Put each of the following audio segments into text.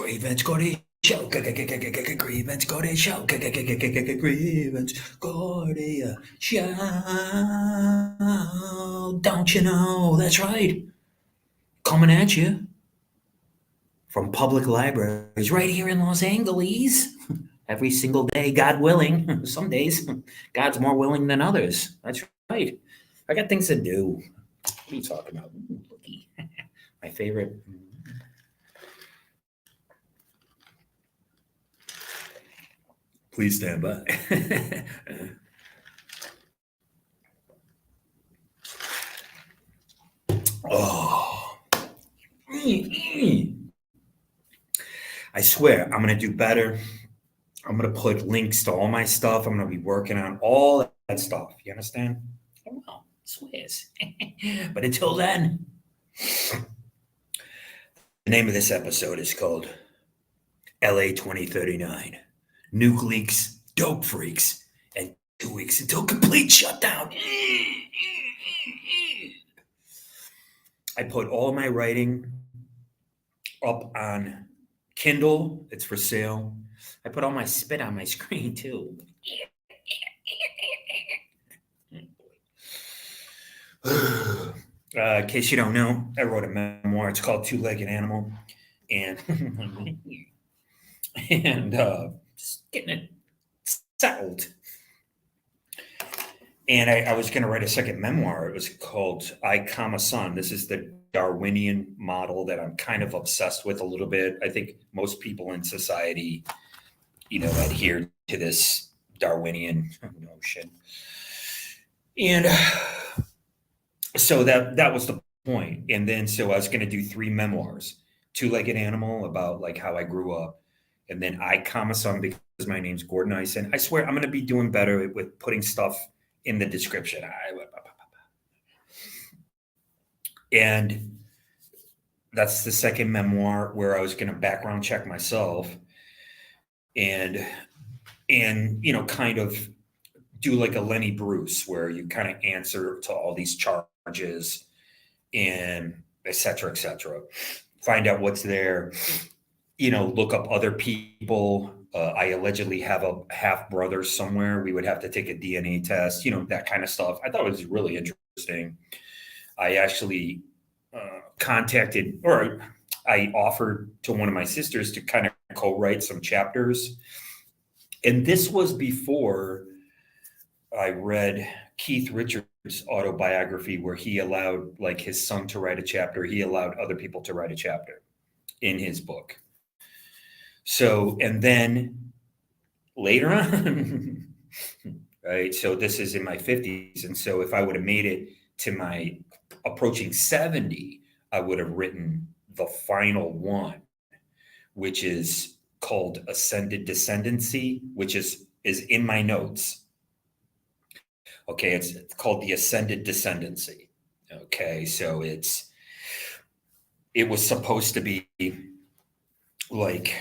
Grievance got a show. Grievance got a show. Grievance got a show. Don't you know? That's right. Coming at you from public libraries right here in Los Angeles. Every single day, God willing. Some days, God's more willing than others. That's right. I got things to do. What are you talking about? Ooh, looky. My favorite. Please stand by. Oh. I swear, I'm going to do better. I'm going to put links to all my stuff. I'm going to be working on all that stuff. You understand? Oh, well, swears. But until then, the name of this episode is called LA 2039. Nuke leaks, dope freaks, and 2 weeks until complete shutdown. I put all my writing up on Kindle. It's for sale. I put all my spit on my screen too. In case you don't know, I wrote a memoir. It's called Two-Legged Animal, and just getting it settled. And I was going to write a second memoir. It was called I, comma, Son. This is the Darwinian model that I'm kind of obsessed with a little bit. I think most people in society, adhere to this Darwinian notion. And so that was the point. And then so I was going to do 3 memoirs: Two-Legged Animal, about like how I grew up, and then I, comma, Son, because my name's Gordon Ison. I swear I'm going to be doing better with putting stuff in the description. And that's the second memoir, where I was going to background check myself and kind of do like a Lenny Bruce, where you kind of answer to all these charges and et cetera, find out what's there, look up other people. I allegedly have a half brother somewhere. We would have to take a DNA test, that kind of stuff. I thought it was really interesting. I actually I offered to one of my sisters to kind of co-write some chapters. And this was before I read Keith Richards' autobiography, where he allowed like his son to write a chapter. He allowed other people to write a chapter in his book. So, and then later on, right? So this is in my 50s. And so if I would have made it to my approaching 70, I would have written the final one, which is called Ascended Descendancy, which is in my notes. Okay, it's called the Ascended Descendancy. Okay, so it was supposed to be like,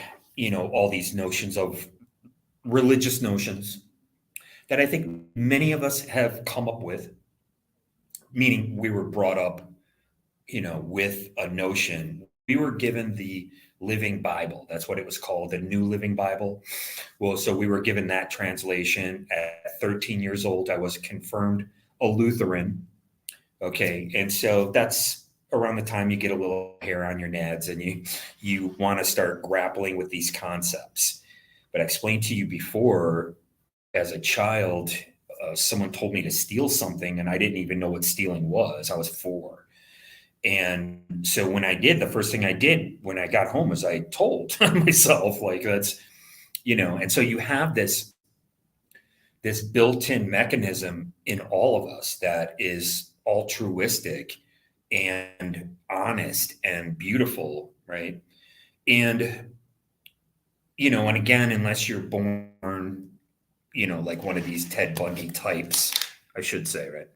all these notions of religious notions that I think many of us have come up with, meaning we were brought up, with a notion. We were given the Living Bible. That's what it was called, the New Living Bible. Well, so we were given that translation at 13 years old. I was confirmed a Lutheran. Okay. And so that's around the time you get a little hair on your nads and you want to start grappling with these concepts. But I explained to you before, as a child, someone told me to steal something and I didn't even know what stealing was. I was 4. And so when I did, the first thing I did when I got home was I told myself, like, that's, and so you have this built-in mechanism in all of us that is altruistic and honest and beautiful, right? And, and again, unless you're born, like one of these Ted Bundy types, I should say, right?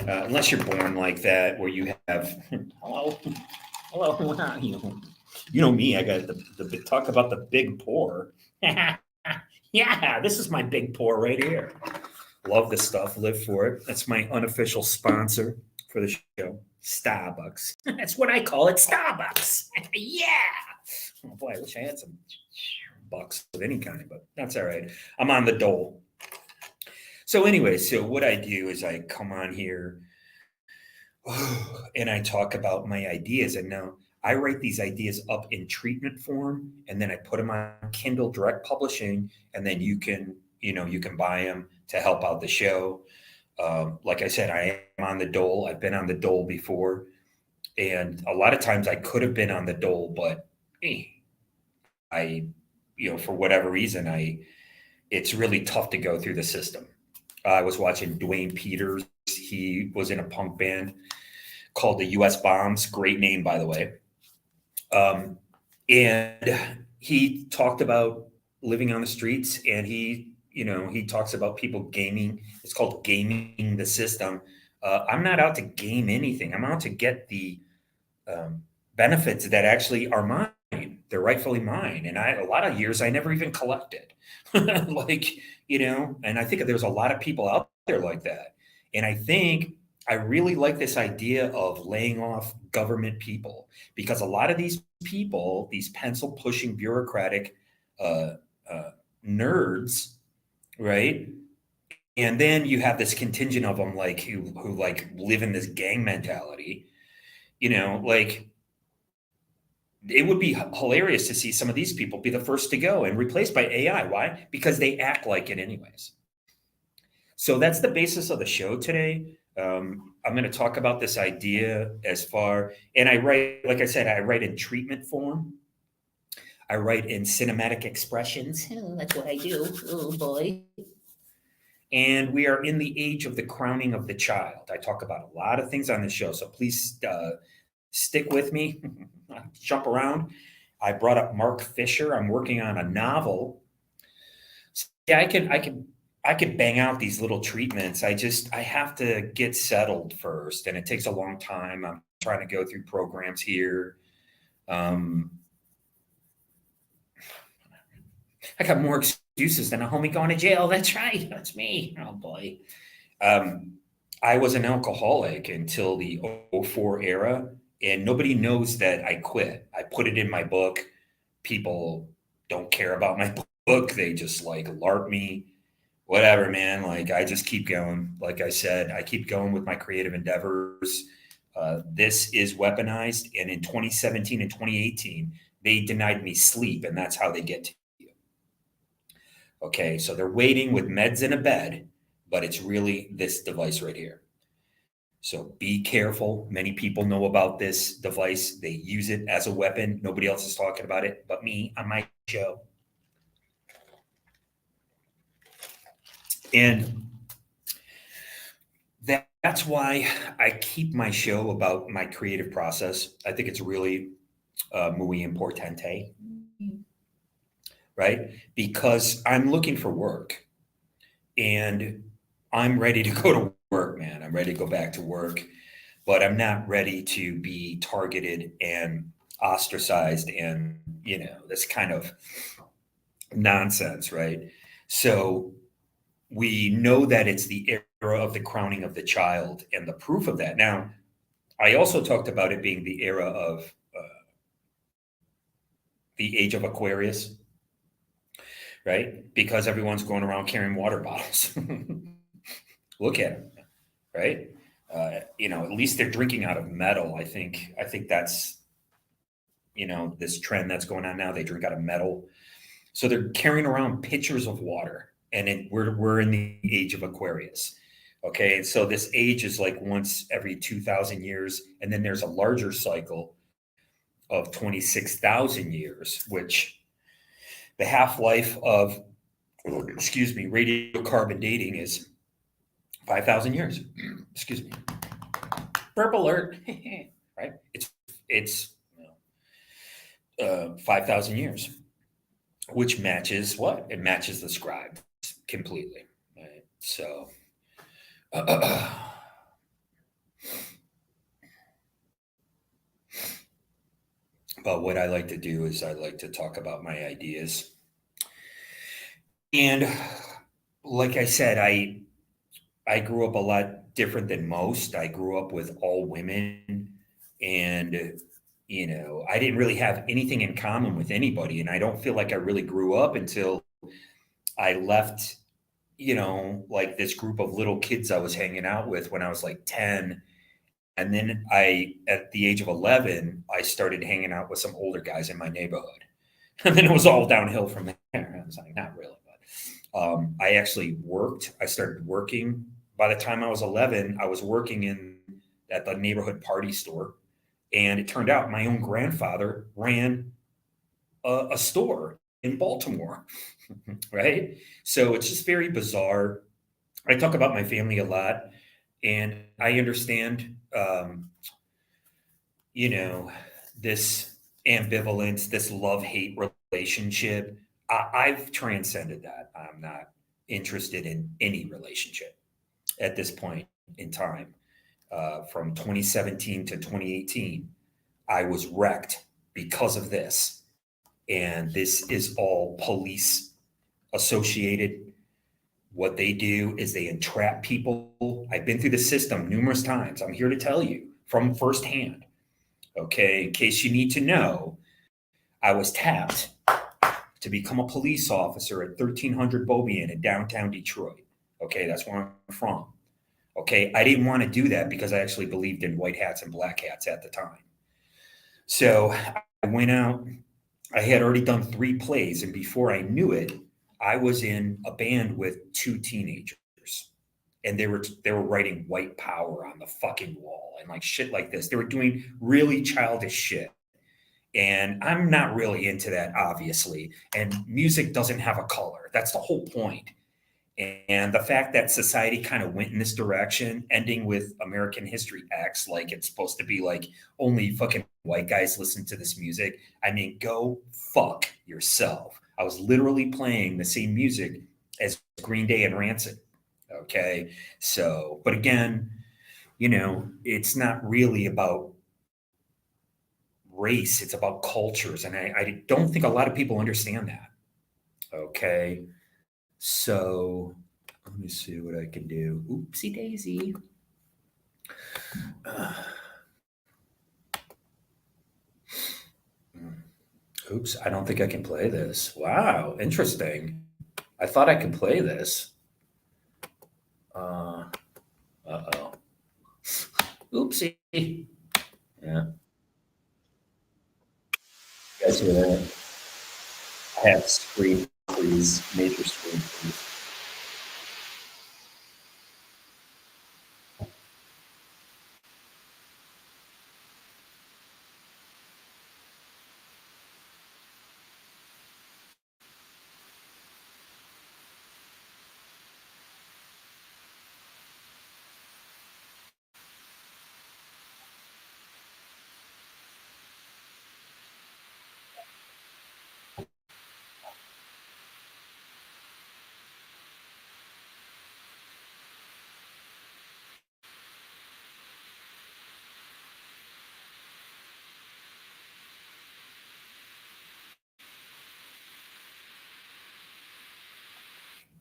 Unless you're born like that, where you have, hello, how are you? You know me, I got the talk about the big pour. Yeah, this is my big pour right here. Love this stuff, live for it. That's my unofficial sponsor for the show? Starbucks. That's what I call it, Starbucks. Yeah. Oh boy, I wish I had some bucks of any kind, but that's all right. I'm on the dole. So anyway, so what I do is I come on here and I talk about my ideas. And now I write these ideas up in treatment form, and then I put them on Kindle Direct Publishing, and then you can buy them to help out the show. Like I said, I am on the dole. I've been on the dole before, and a lot of times I could have been on the dole, but I, for whatever reason, it's really tough to go through the system. I was watching Dwayne Peters. He was in a punk band called the U.S. Bombs. Great name, by the way. And he talked about living on the streets, and he talks about people gaming. It's called gaming the system. I'm not out to game anything. I'm out to get the benefits that actually are mine. They're rightfully mine. And a lot of years I never even collected. And I think there's a lot of people out there like that. And I think I really like this idea of laying off government people, because a lot of these people, these pencil pushing bureaucratic nerds, right? And then you have this contingent of them who live in this gang mentality, it would be hilarious to see some of these people be the first to go and replaced by AI. Why? Because they act like it anyways. So that's the basis of the show today. I'm going to talk about this idea and I write, like I said, I write in treatment form. I write in cinematic expressions. Oh, that's what I do. Oh boy. And we are in the age of the crowning of the child. I talk about a lot of things on this show, so please stick with me. Jump around. I brought up Mark Fisher. I'm working on a novel. So, yeah, I could bang out these little treatments. I have to get settled first, and it takes a long time. I'm trying to go through programs here. I got more excuses than a homie going to jail. That's right. That's me. Oh boy. I was an alcoholic until the '04 era, and nobody knows that I quit. I put it in my book. People don't care about my book. They just LARP me. Whatever, man. I just keep going. Like I said, I keep going with my creative endeavors. This is weaponized. And in 2017 and 2018, they denied me sleep, and that's how they get to you. Okay, so they're waiting with meds in a bed, but it's really this device right here. So be careful. Many people know about this device. They use it as a weapon. Nobody else is talking about it but me on my show. And that's why I keep my show about my creative process. I think it's really muy importante, right? Because I'm looking for work, and I'm ready to go to work, man. I'm ready to go back to work, but I'm not ready to be targeted and ostracized and, this kind of nonsense, right? So we know that it's the era of the crowning of the child, and the proof of that. Now, I also talked about it being the era of the age of Aquarius, right? Because everyone's going around carrying water bottles. Look at them, right? At least they're drinking out of metal. I think that's, this trend that's going on now. They drink out of metal. So they're carrying around pitchers of water, and we're in the age of Aquarius. Okay, and so this age is like once every 2,000 years, and then there's a larger cycle of 26,000 years, which the half-life of, radiocarbon dating is 5,000 years. Excuse me. Burp alert. Right? It's 5,000 years, which matches what? It matches the scribe completely. Right? So, but what I like to do is I like to talk about my ideas. And like I said, I grew up a lot different than most. I grew up with all women, and I didn't really have anything in common with anybody, and I don't feel like I really grew up until I left, like this group of little kids I was hanging out with when I was like 10. And then at the age of 11, I started hanging out with some older guys in my neighborhood. And then it was all downhill from there. I was like, not really. But I actually worked. I started working. By the time I was 11, I was working at the neighborhood party store. And it turned out my own grandfather ran a store in Baltimore, right? So it's just very bizarre. I talk about my family a lot, and I understand, you know, this ambivalence, this love-hate relationship. I've transcended that. I'm not interested in any relationship at this point in time. From 2017 to 2018, I was wrecked because of this. And this is all police associated. What they do is they entrap people. I've been through the system numerous times. I'm here to tell you from firsthand. Okay, in case you need to know, I was tapped to become a police officer at 1300 Beaubien in downtown Detroit. Okay, that's where I'm from. Okay, I didn't want to do that because I actually believed in white hats and black hats at the time. So I went out. I had already done 3 plays, and before I knew it, I was in a band with 2 teenagers, and they were writing white power on the fucking wall and like shit like this. They were doing really childish shit. And I'm not really into that, obviously. And music doesn't have a color. That's the whole point. And the fact that society kind of went in this direction, ending with American History X, like it's supposed to be like only fucking white guys listen to this music. I mean, go fuck yourself. I was literally playing the same music as Green Day and Rancid. Okay. So, but again, it's not really about race, it's about cultures. And I don't think a lot of people understand that. Okay. So let me see what I can do. Oopsie daisy. Oops, I don't think I can play this. Wow, interesting. I thought I could play this. Uh-oh. Oopsie. Yeah. You guys hear that? I have screen freeze, major screen freeze.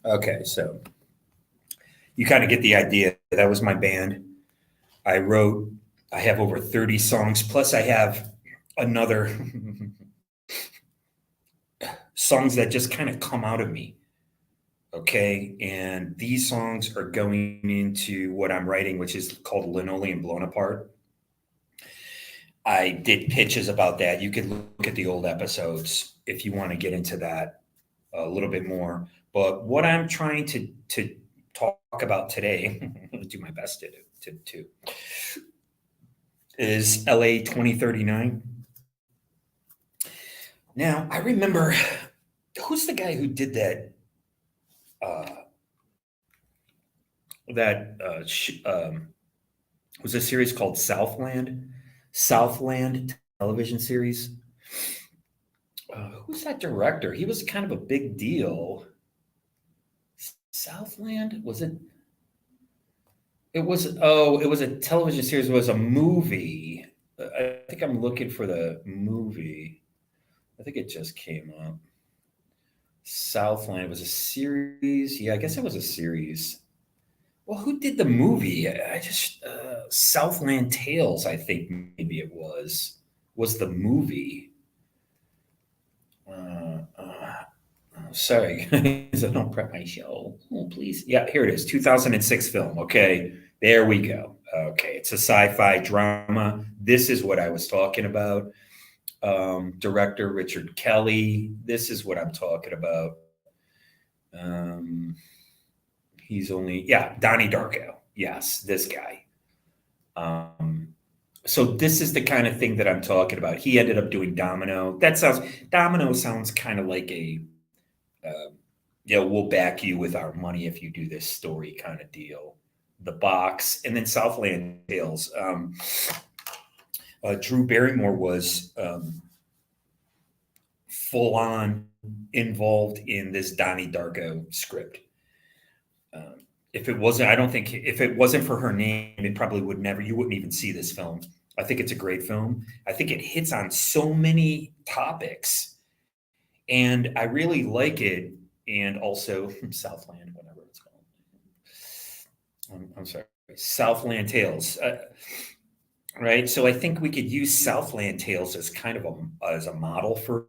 Okay, so you kind of get the idea. That was my band. I have over 30 songs, plus I have another songs that just kind of come out of me. Okay. And these songs are going into what I'm writing, which is called Linoleum Blown Apart. I did pitches about that. You could look at the old episodes if you want to get into that a little bit more. But what I'm trying to talk about today, I'll do my best to is LA 2039. Now, I remember, who's the guy who did that? That was a series called Southland television series. Who's that director? He was kind of a big deal. Southland, was it? It was a television series. It was a movie. I think I'm looking for the movie. I think it just came up. Southland was a series. Yeah, I guess it was a series. well, who did the movie? I just Southland Tales, I think maybe it was the movie. Sorry, guys, I don't prep my show. Oh, please. Yeah, here it is. 2006 film. Okay, there we go. Okay, it's a sci-fi drama. This is what I was talking about. Director Richard Kelly. This is what I'm talking about. Um, he's only, yeah, Donnie Darko. Yes, this guy. Um, so this is the kind of thing that I'm talking about. He ended up doing Domino sounds kind of like a, uh, we'll back you with our money if you do this story kind of deal. The Box, and then Southland Tales. Drew Barrymore was full on involved in this Donnie Darko script. If it wasn't, I don't think if it wasn't for her name, it probably would never, you wouldn't even see this film. I think it's a great film. I think it hits on so many topics and I really like it. And also Southland, whatever it's called. I'm sorry, Southland Tales. Right. So I think we could use Southland Tales as kind of as a model for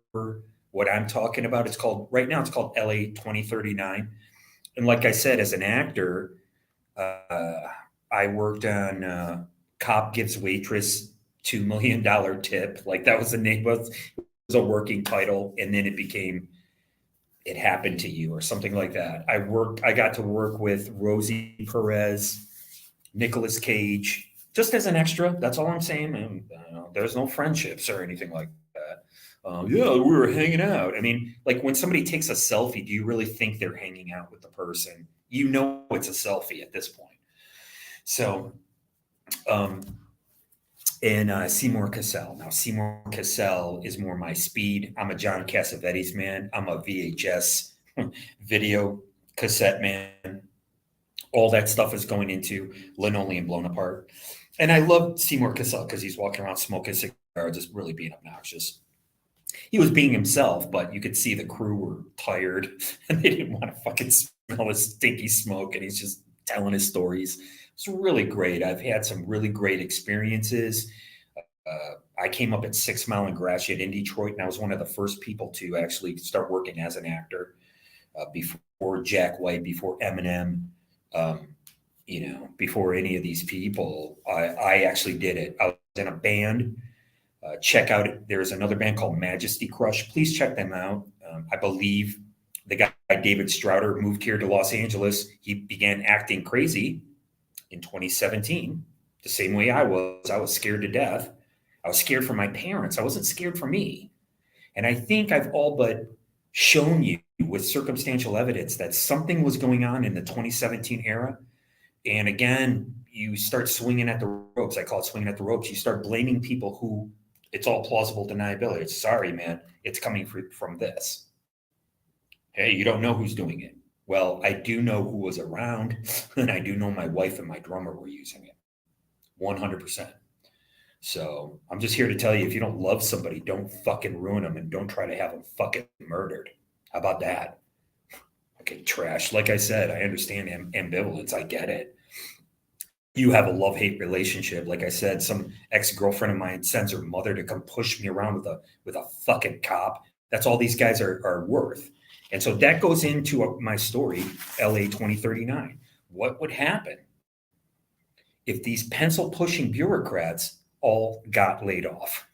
what I'm talking about. It's called right now, it's called LA 2039. And like I said, as an actor, I worked on Cop Gives Waitress $2 million tip. Like that was the name of it, was a working title. And then it became It Happened to You or something like that. I got to work with Rosie Perez, Nicolas Cage, just as an extra. That's all I'm saying. And, there's no friendships or anything like that. Yeah, we were hanging out. I mean, like when somebody takes a selfie, do you really think they're hanging out with the person? You know, it's a selfie at this point. So, um, and Seymour Cassell. Now, Seymour Cassell is more my speed. I'm a John Cassavetes man. I'm a VHS video cassette man. All that stuff is going into Linoleum Blown Apart. And I love Seymour Cassell because he's walking around smoking a cigar, just really being obnoxious. He was being himself, but you could see the crew were tired and they didn't want to fucking smell his stinky smoke. And he's just telling his stories. It's really great. I've had some really great experiences. I came up at 6 Mile and Gratiot in Detroit, and I was one of the first people to actually start working as an actor before Jack White, before Eminem. Before any of these people, I actually did it. I was in a band. Check out, there's another band called Majesty Crush. Please check them out. I believe the guy, David Strouder, moved here to Los Angeles. He began acting crazy in 2017, the same way I was. I was scared to death. I was scared for my parents. I wasn't scared for me. And I think I've all but shown you with circumstantial evidence that something was going on in the 2017 era. And again, you start swinging at the ropes. I call it swinging at the ropes. You start blaming people who it's all plausible deniability. It's sorry, man. It's coming from this. Hey, you don't know who's doing it. Well, I do know who was around, and I do know my wife and my drummer were using it 100%. So I'm just here to tell you, if you don't love somebody, don't fucking ruin them and don't try to have them fucking murdered. How about that? Okay, trash. Like I said, I understand ambivalence. I get it. You have a love-hate relationship. Like I said, some ex-girlfriend of mine sends her mother to come push me around with a fucking cop. That's all these guys are worth. And so that goes into my story, LA 2039. What would happen if these pencil-pushing bureaucrats all got laid off?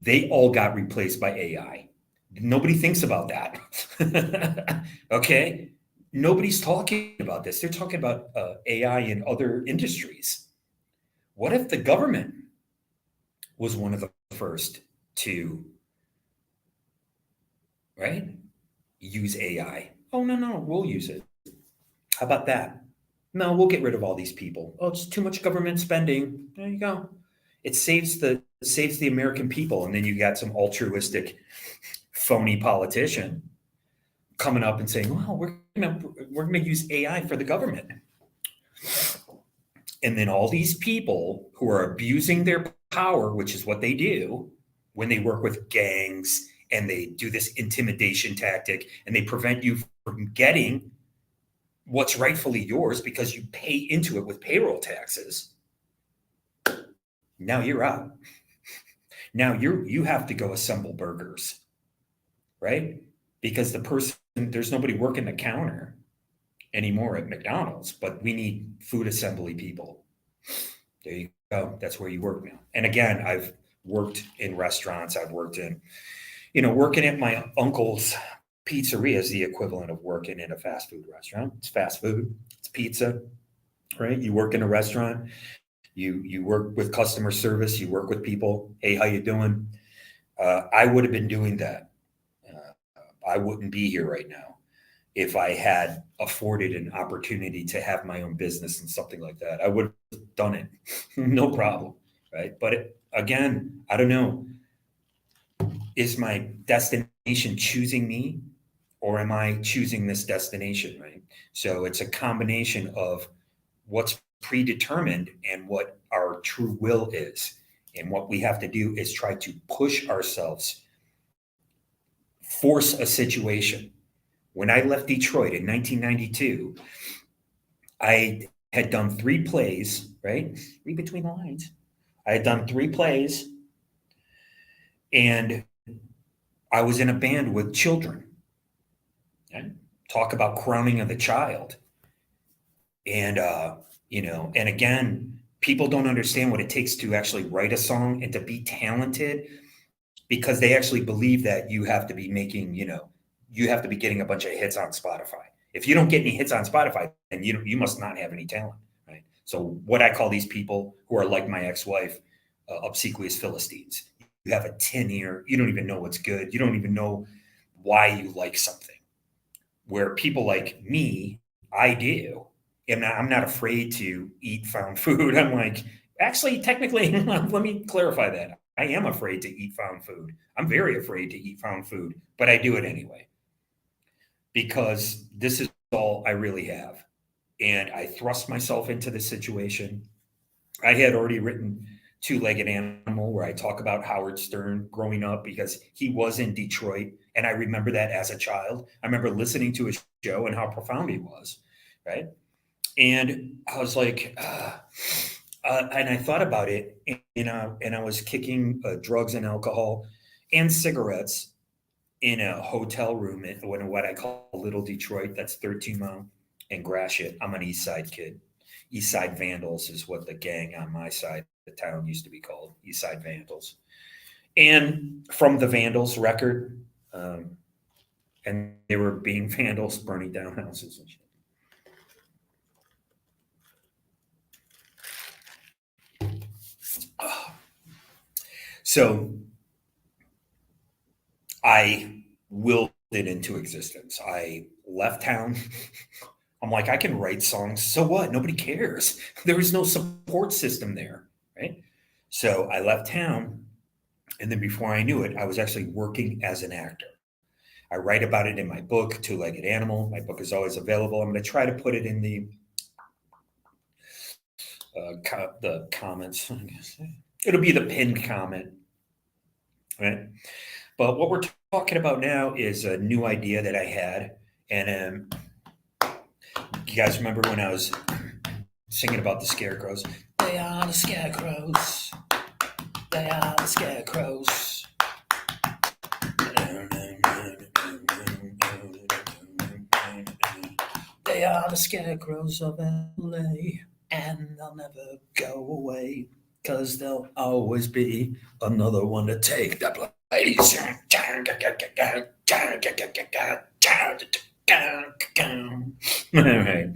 They all got replaced by AI. Nobody thinks about that. Okay? Nobody's talking about this. They're talking about AI in other industries. What if the government was one of the first to, right, use AI? Oh, no, we'll use it. How about that? No, we'll get rid of all these people. Oh, it's too much government spending. There you go. It saves the American people. And then you got some altruistic, phony politician coming up and saying, well, we're gonna use AI for the government. And then all these people who are abusing their power, which is what they do when they work with gangs and they do this intimidation tactic and they prevent you from getting what's rightfully yours because you pay into it with payroll taxes. Now you're out. Now you have to go assemble burgers, right? Because there's nobody working the counter anymore at McDonald's, but we need food assembly people. There you go. That's where you work now. And again, I've worked in restaurants. I've worked in, working at my uncle's pizzeria is the equivalent of working in a fast food restaurant. It's fast food. It's pizza, right? You work in a restaurant. You work with customer service. You work with people. Hey, how you doing? I would have been doing that. I wouldn't be here right now if I had afforded an opportunity to have my own business and something like that. I would have done it, no problem, right? But again, I don't know. Is my destination choosing me, or am I choosing this destination, right? So it's a combination of what's predetermined and what our true will is. And what we have to do is try to push ourselves, force a situation. When I left Detroit in 1992, I had done 3 plays, right? Read between the lines. I had done 3 plays, and I was in a band with children. And talk about crowning of the child. And, and again, people don't understand what it takes to actually write a song and to be talented, because they actually believe that you have to be making, you have to be getting a bunch of hits on Spotify. If you don't get any hits on Spotify, then you must not have any talent, right? So what I call these people who are like my ex-wife, obsequious Philistines. You have a tin ear. You don't even know what's good. You don't even know why you like something. Where people like me, I do. And I'm not afraid to eat found food. I'm like, actually, technically, let me clarify that. I am afraid to eat found food. I'm very afraid to eat found food, but I do it anyway because this is all I really have. And I thrust myself into the situation. I had already written Two-Legged Animal, where I talk about Howard Stern growing up because he was in Detroit. And I remember that as a child. I remember listening to his show and how profound he was, right? And I was like, and I thought about it, and I was kicking drugs and alcohol and cigarettes in a hotel room in what I call Little Detroit. That's 13 Mile and Gratiot. I'm an East Side kid. East Side Vandals is what the gang on my side of the town used to be called, East Side Vandals. And from the Vandals record, and they were being vandals, burning down houses and shit. So I willed it into existence. I left town. I'm like, I can write songs. So what? Nobody cares. There is no support system there, right? So I left town. And then before I knew it, I was actually working as an actor. I write about it in my book, Two-Legged Animal. My book is always available. I'm going to try to put it in the comments. It'll be the pinned comment, right? But what we're talking about now is a new idea that I had. And you guys remember when I was singing about the scarecrows? They are the scarecrows. They are the scarecrows. They are the scarecrows of LA, and they'll never go away, 'cause there'll always be another one to take the place. All right.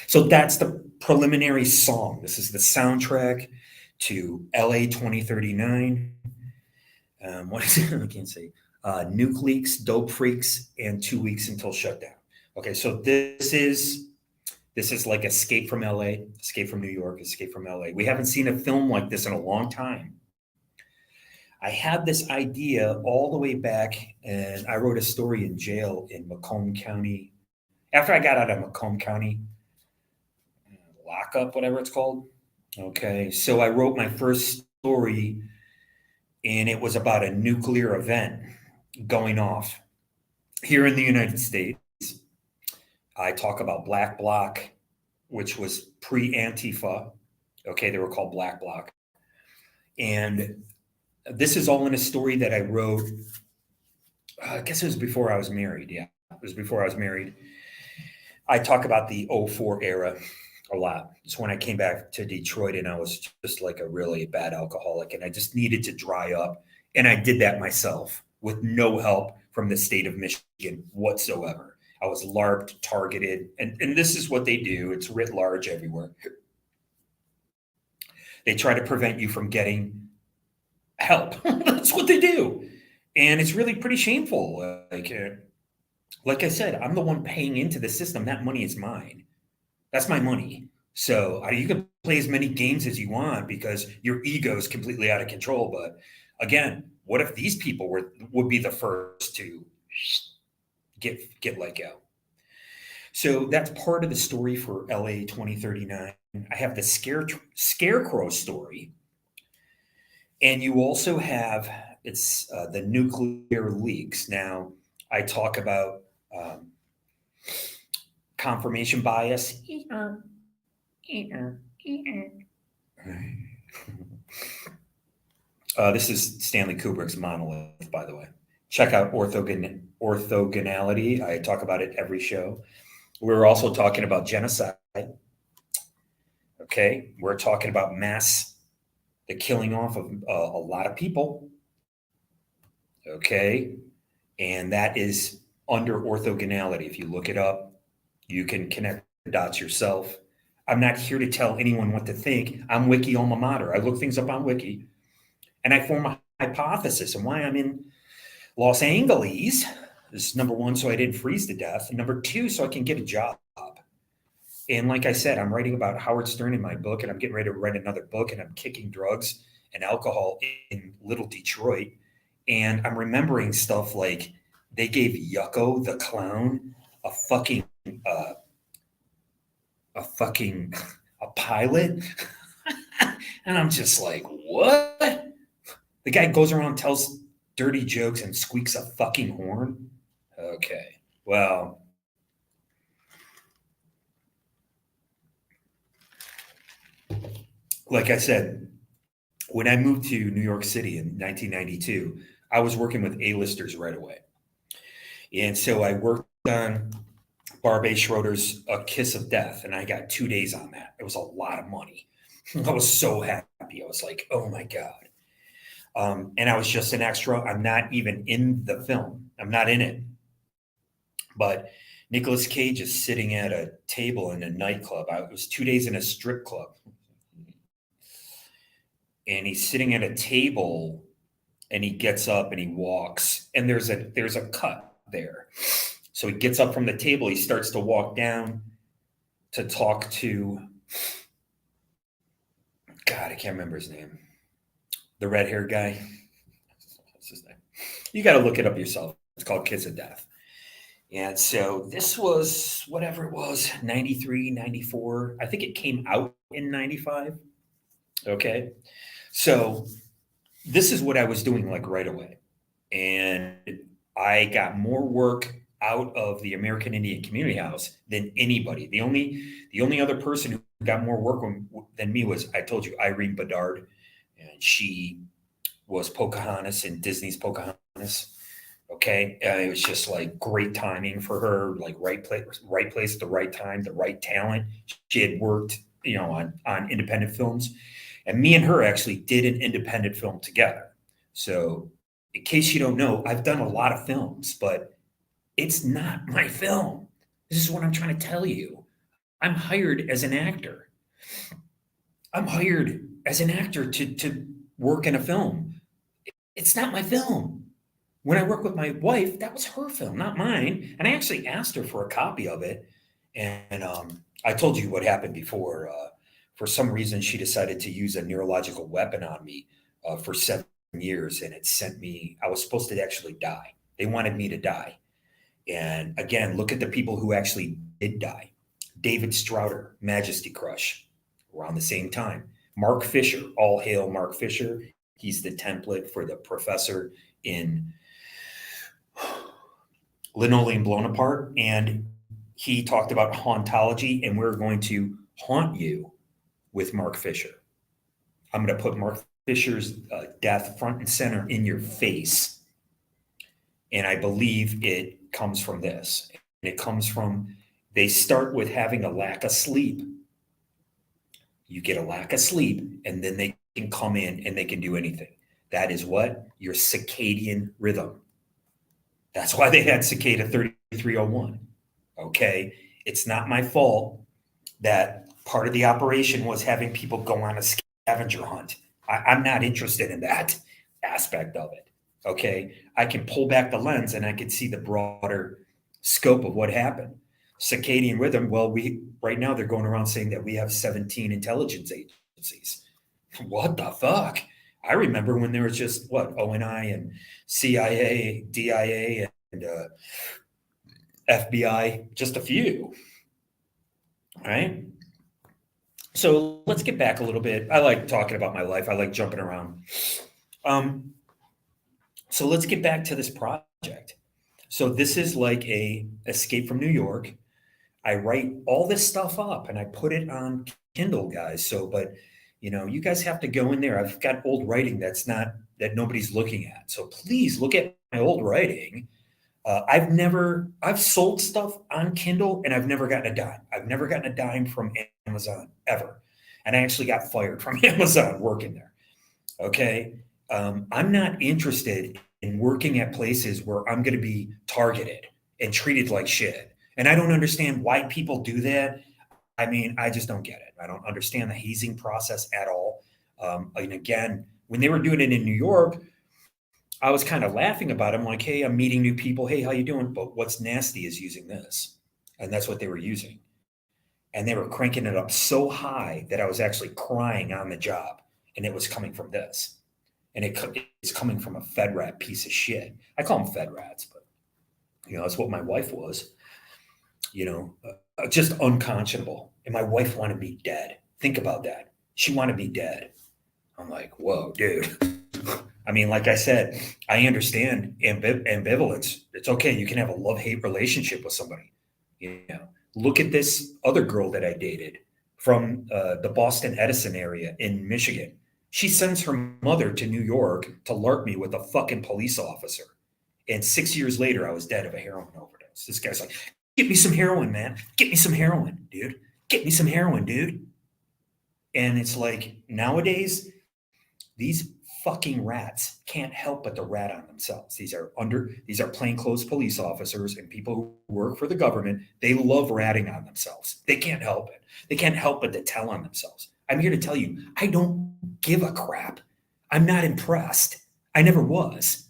So that's the preliminary song. This is the soundtrack to LA 2039. What is it? I can't say. Nuke Leaks, Dope Freaks, and 2 Weeks Until Shutdown. Okay, so this is like Escape from LA, Escape from New York, Escape from LA. We haven't seen a film like this in a long time. I had this idea all the way back, and I wrote a story in jail in Macomb County. After I got out of Macomb County lockup, whatever it's called. Okay, so I wrote my first story, and it was about a nuclear event going off here in the United States. I talk about Black Bloc, which was pre-Antifa. Okay, they were called Black Bloc. And this is all in a story that I wrote, I guess it was before I was married. Yeah, it was before I was married. I talk about the '04 era a lot. It's when I came back to Detroit and I was just like a really bad alcoholic and I just needed to dry up. And I did that myself with no help from the state of Michigan whatsoever. I was LARPed, targeted, and this is what they do. It's writ large everywhere. They try to prevent you from getting help. That's what they do. And it's really pretty shameful. Like I said, I'm the one paying into the system. That money is mine. That's my money. So you can play as many games as you want because your ego is completely out of control. But again, what if these people would be the first to get let go? So that's part of the story for LA 2039. I have the scarecrow story, and you also have the nuclear leaks. Now I talk about confirmation bias. This is Stanley Kubrick's Monolith, by the way. Check out orthogonality. I talk about it every show. We're also talking about genocide. Okay, we're talking about the killing off of a lot of people. Okay, and that is under orthogonality. If you look it up, you can connect the dots yourself. I'm not here to tell anyone what to think. I'm Wiki alma mater. I look things up on Wiki, and I form a hypothesis. And why I'm in Los Angeles is number one, so I didn't freeze to death, and number two, so I can get a job. And like I said, I'm writing about Howard Stern in my book, and I'm getting ready to write another book, and I'm kicking drugs and alcohol in Little Detroit. And I'm remembering stuff like they gave Yucko the clown a pilot. And I'm just like, what? The guy goes around, tells dirty jokes, and squeaks a fucking horn. Okay, well, like I said, when I moved to New York City in 1992, I was working with A-listers right away. And so I worked on Barbe Schroeder's A Kiss of Death, and I got 2 days on that. It was a lot of money. I was so happy. I was like, oh my God. And I was just an extra. I'm not even in the film. I'm not in it. But Nicolas Cage is sitting at a table in a nightclub. It was 2 days in a strip club. And he's sitting at a table and he gets up and he walks, and there's a cut there. So he gets up from the table, he starts to walk down to talk to, God, I can't remember his name. The red-haired guy. What's his name? You got to look it up yourself. It's called Kiss of Death. And so this was whatever it was, 93, 94. I think it came out in 95. Okay. So this is what I was doing like right away. And I got more work out of the American Indian Community House than anybody. The only other person who got more work than me was, I told you, Irene Bedard. And she was Pocahontas in Disney's Pocahontas. Okay. It was just like great timing for her, like right place at the right time, the right talent. She had worked, on independent films. And me and her actually did an independent film together. So in case you don't know, I've done a lot of films, but it's not my film. This is what I'm trying to tell you. I'm hired as an actor. I'm hired as an actor to work in a film. It's not my film. When I work with my wife, that was her film, not mine. And I actually asked her for a copy of it. And I told you what happened before. For some reason, she decided to use a neurological weapon on me for 7 years. And it sent me, I was supposed to actually die. They wanted me to die. And again, look at the people who actually did die. David Strouder, Majesty Crush, around the same time. Mark Fisher, all hail Mark Fisher. He's the template for the professor in Linoleum Blown Apart. And he talked about hauntology, and we're going to haunt you with Mark Fisher. I'm going to put Mark Fisher's death front and center in your face. And I believe it comes from this. And it comes from, they start with having a lack of sleep. You get a lack of sleep, and then they can come in and they can do anything. That is what? Your circadian rhythm. That's why they had Cicada 3301. Okay. It's not my fault that part of the operation was having people go on a scavenger hunt. I'm not interested in that aspect of it. Okay. I can pull back the lens and I can see the broader scope of what happened. Circadian rhythm. Well, right now they're going around saying that we have 17 intelligence agencies. What the fuck? I remember when there was just ONI and CIA, DIA, and FBI, just a few. Right? So let's get back a little bit. I like talking about my life. I like jumping around. So let's get back to this project. So this is like a Escape from New York. I write all this stuff up and I put it on Kindle, guys. So, but you guys have to go in there. I've got old writing that nobody's looking at. So please look at my old writing. I've sold stuff on Kindle and I've never gotten a dime. I've never gotten a dime from Amazon ever. And I actually got fired from Amazon working there. Okay. I'm not interested in working at places where I'm going to be targeted and treated like shit. And I don't understand why people do that. I mean, I just don't get it. I don't understand the hazing process at all. And again, when they were doing it in New York, I was kind of laughing about it. I'm like, hey, I'm meeting new people. Hey, how you doing? But what's nasty is using this. And that's what they were using. And they were cranking it up so high that I was actually crying on the job. And it was coming from this. And it's coming from a Fed rat piece of shit. I call them Fed rats, but that's what my wife was. Just unconscionable. And my wife wanted me dead. Think about that. She wanted me dead. I'm like, whoa, dude. I mean, like I said, I understand ambivalence. It's okay. You can have a love-hate relationship with somebody. Look at this other girl that I dated from the Boston Edison area in Michigan. She sends her mother to New York to LARP me with a fucking police officer. And 6 years later, I was dead of a heroin overdose. This guy's like, get me some heroin, man. Get me some heroin, dude. Get me some heroin, dude. And it's like, nowadays, these fucking rats can't help but to rat on themselves. These are plainclothes police officers and people who work for the government. They love ratting on themselves. They can't help it. They can't help but to tell on themselves. I'm here to tell you, I don't give a crap. I'm not impressed. I never was.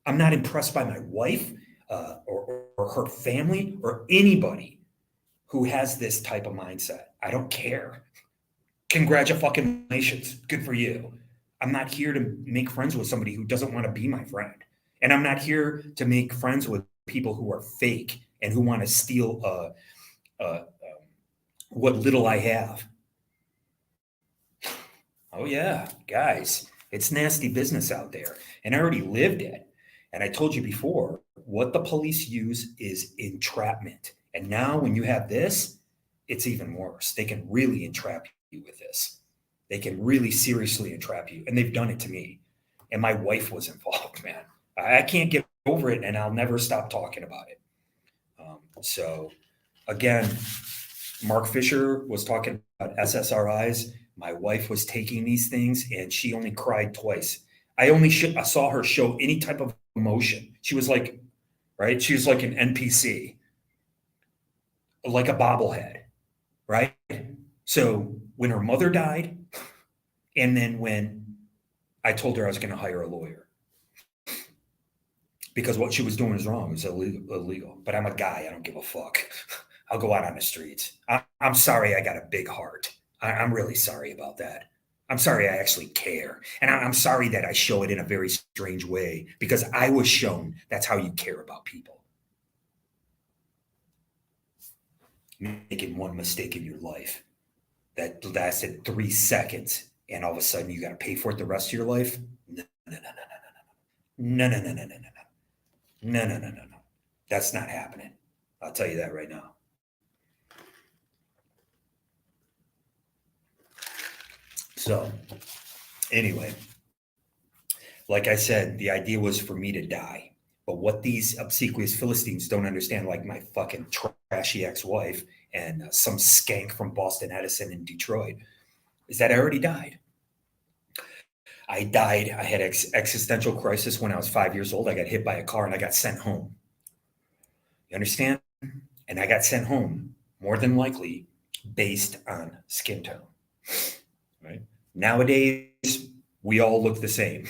I'm not impressed by my wife or her family or anybody who has this type of mindset. I don't care. Congratulations. Good for you. I'm not here to make friends with somebody who doesn't want to be my friend. And I'm not here to make friends with people who are fake and who want to steal what little I have. Oh, yeah, guys, it's nasty business out there. And I already lived it. And I told you before, what the police use is entrapment. And now when you have this, it's even worse. They can really entrap you with this. They can really seriously entrap you. And they've done it to me. And my wife was involved, man. I can't get over it, and I'll never stop talking about it. So, again, Mark Fisher was talking about SSRIs. My wife was taking these things, and she only cried twice. I saw her show any type of emotion. She was like, right? She was like an NPC, like a bobblehead, right? So when her mother died, and then when I told her I was going to hire a lawyer because what she was doing was wrong. It was illegal. But I'm a guy. I don't give a fuck. I'll go out on the streets. I'm sorry I got a big heart. I'm really sorry about that. I'm sorry I actually care. And I'm sorry that I show it in a very strange way because I was shown that's how you care about people. Making one mistake in your life that lasted 3 seconds and all of a sudden you got to pay for it the rest of your life. No. That's not happening. I'll tell you that right now. So anyway, like I said, the idea was for me to die. But what these obsequious Philistines don't understand, like my fucking trashy ex-wife and some skank from Boston Edison in Detroit, is that I already died. I died. I had existential crisis when I was 5 years old. I got hit by a car and I got sent home. You understand? And I got sent home more than likely based on skin tone. Right? Nowadays, we all look the same.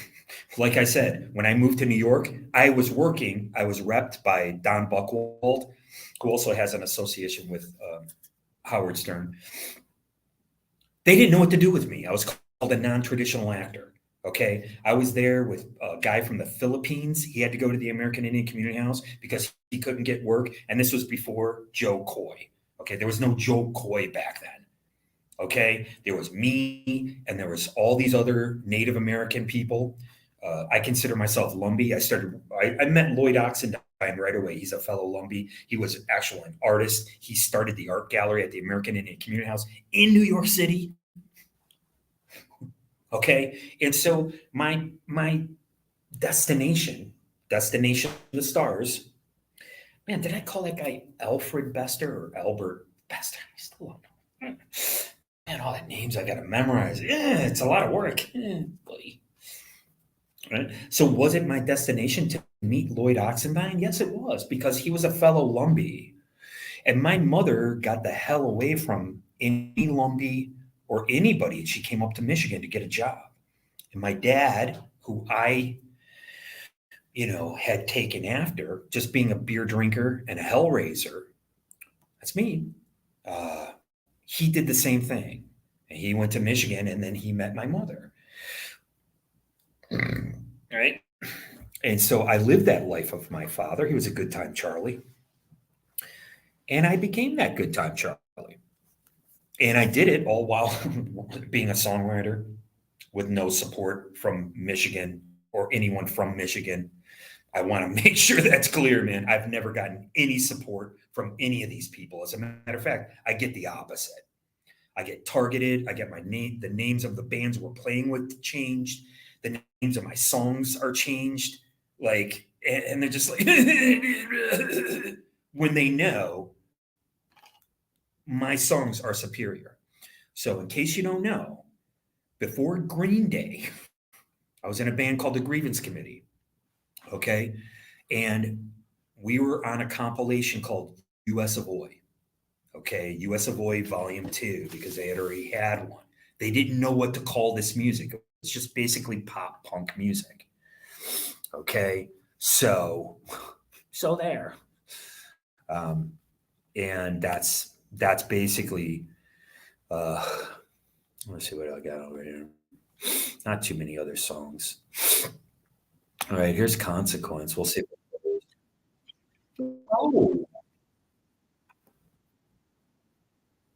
Like I said, when I moved to New York, I was working, I was repped by Don Buchwald, who also has an association with Howard Stern. They didn't know what to do with me. I was called a non traditional actor. Okay. I was there with a guy from the Philippines. He had to go to the American Indian Community House because he couldn't get work. And this was before Joe Coy. Okay. There was no Joe Coy back then. Okay. There was me and there was all these other Native American people. I consider myself Lumbee. I met Lloyd Oxendine right away. He's a fellow Lumbee. He was actually an artist. He started the art gallery at the American Indian Community House in New York City. Okay. And so my destination of the stars, man, did I call that guy Alfred Bester or Albert Bester? I still don't know. Man, all the names I got to memorize. Yeah, it's a lot of work. Buddy. Right? So was it my destination to meet Lloyd Oxendine? Yes, it was, because he was a fellow Lumbee. And my mother got the hell away from any Lumbee or anybody. She came up to Michigan to get a job. And my dad, who I, had taken after, just being a beer drinker and a hellraiser, that's me. Uh, he did the same thing. And he went to Michigan and then he met my mother. Right. And so I lived that life of my father. He was a good time Charlie. And I became that good time Charlie. And I did it all while being a songwriter with no support from Michigan or anyone from Michigan. I want to make sure that's clear, man. I've never gotten any support from any of these people. As a matter of fact, I get the opposite. I get targeted. I get the names of the bands we're playing with changed. The names of my songs are changed. Like, and they're just like, when they know my songs are superior. So, in case you don't know, before Green Day, I was in a band called the Grievance Committee. Okay. And we were on a compilation called US Avoy. Okay. US Avoy Volume 2, because they had already had one. They didn't know what to call this music. It's just basically pop punk music. Okay. So there. And that's basically, let's see what I got over here. Not too many other songs. All right, here's Consequence. We'll see. Oh,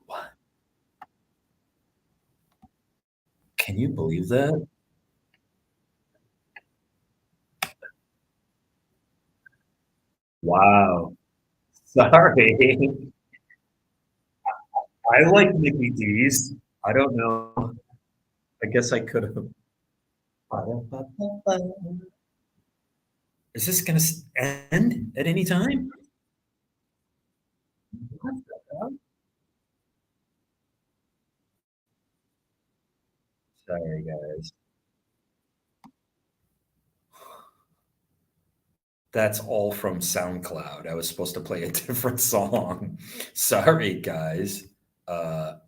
what? Can you believe that? Wow. Sorry. I like Mickey D's. I don't know. I guess I could have. Is this going to end at any time? What the hell? Sorry, guys. That's all from SoundCloud. I was supposed to play a different song. Sorry, guys. That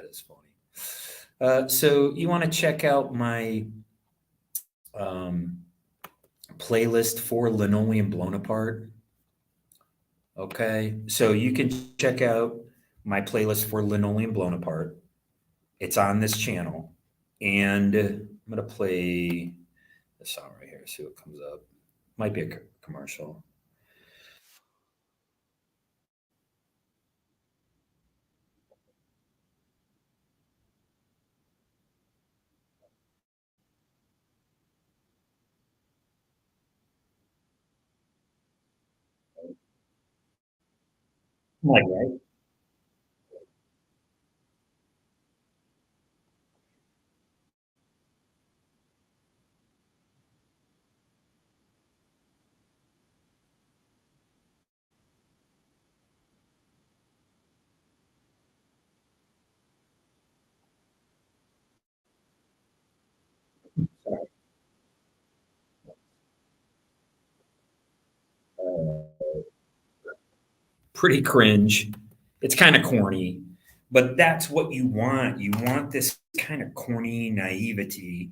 is funny. So you want to check out my um, playlist for Linoleum Blown Apart? Okay, so you can check out my playlist for Linoleum Blown Apart. It's on this channel, and I'm gonna play the song right here. See what comes up. Might be a commercial. Like, right? pretty cringe. It's kind of corny, but that's what you want. You want this kind of corny naivety,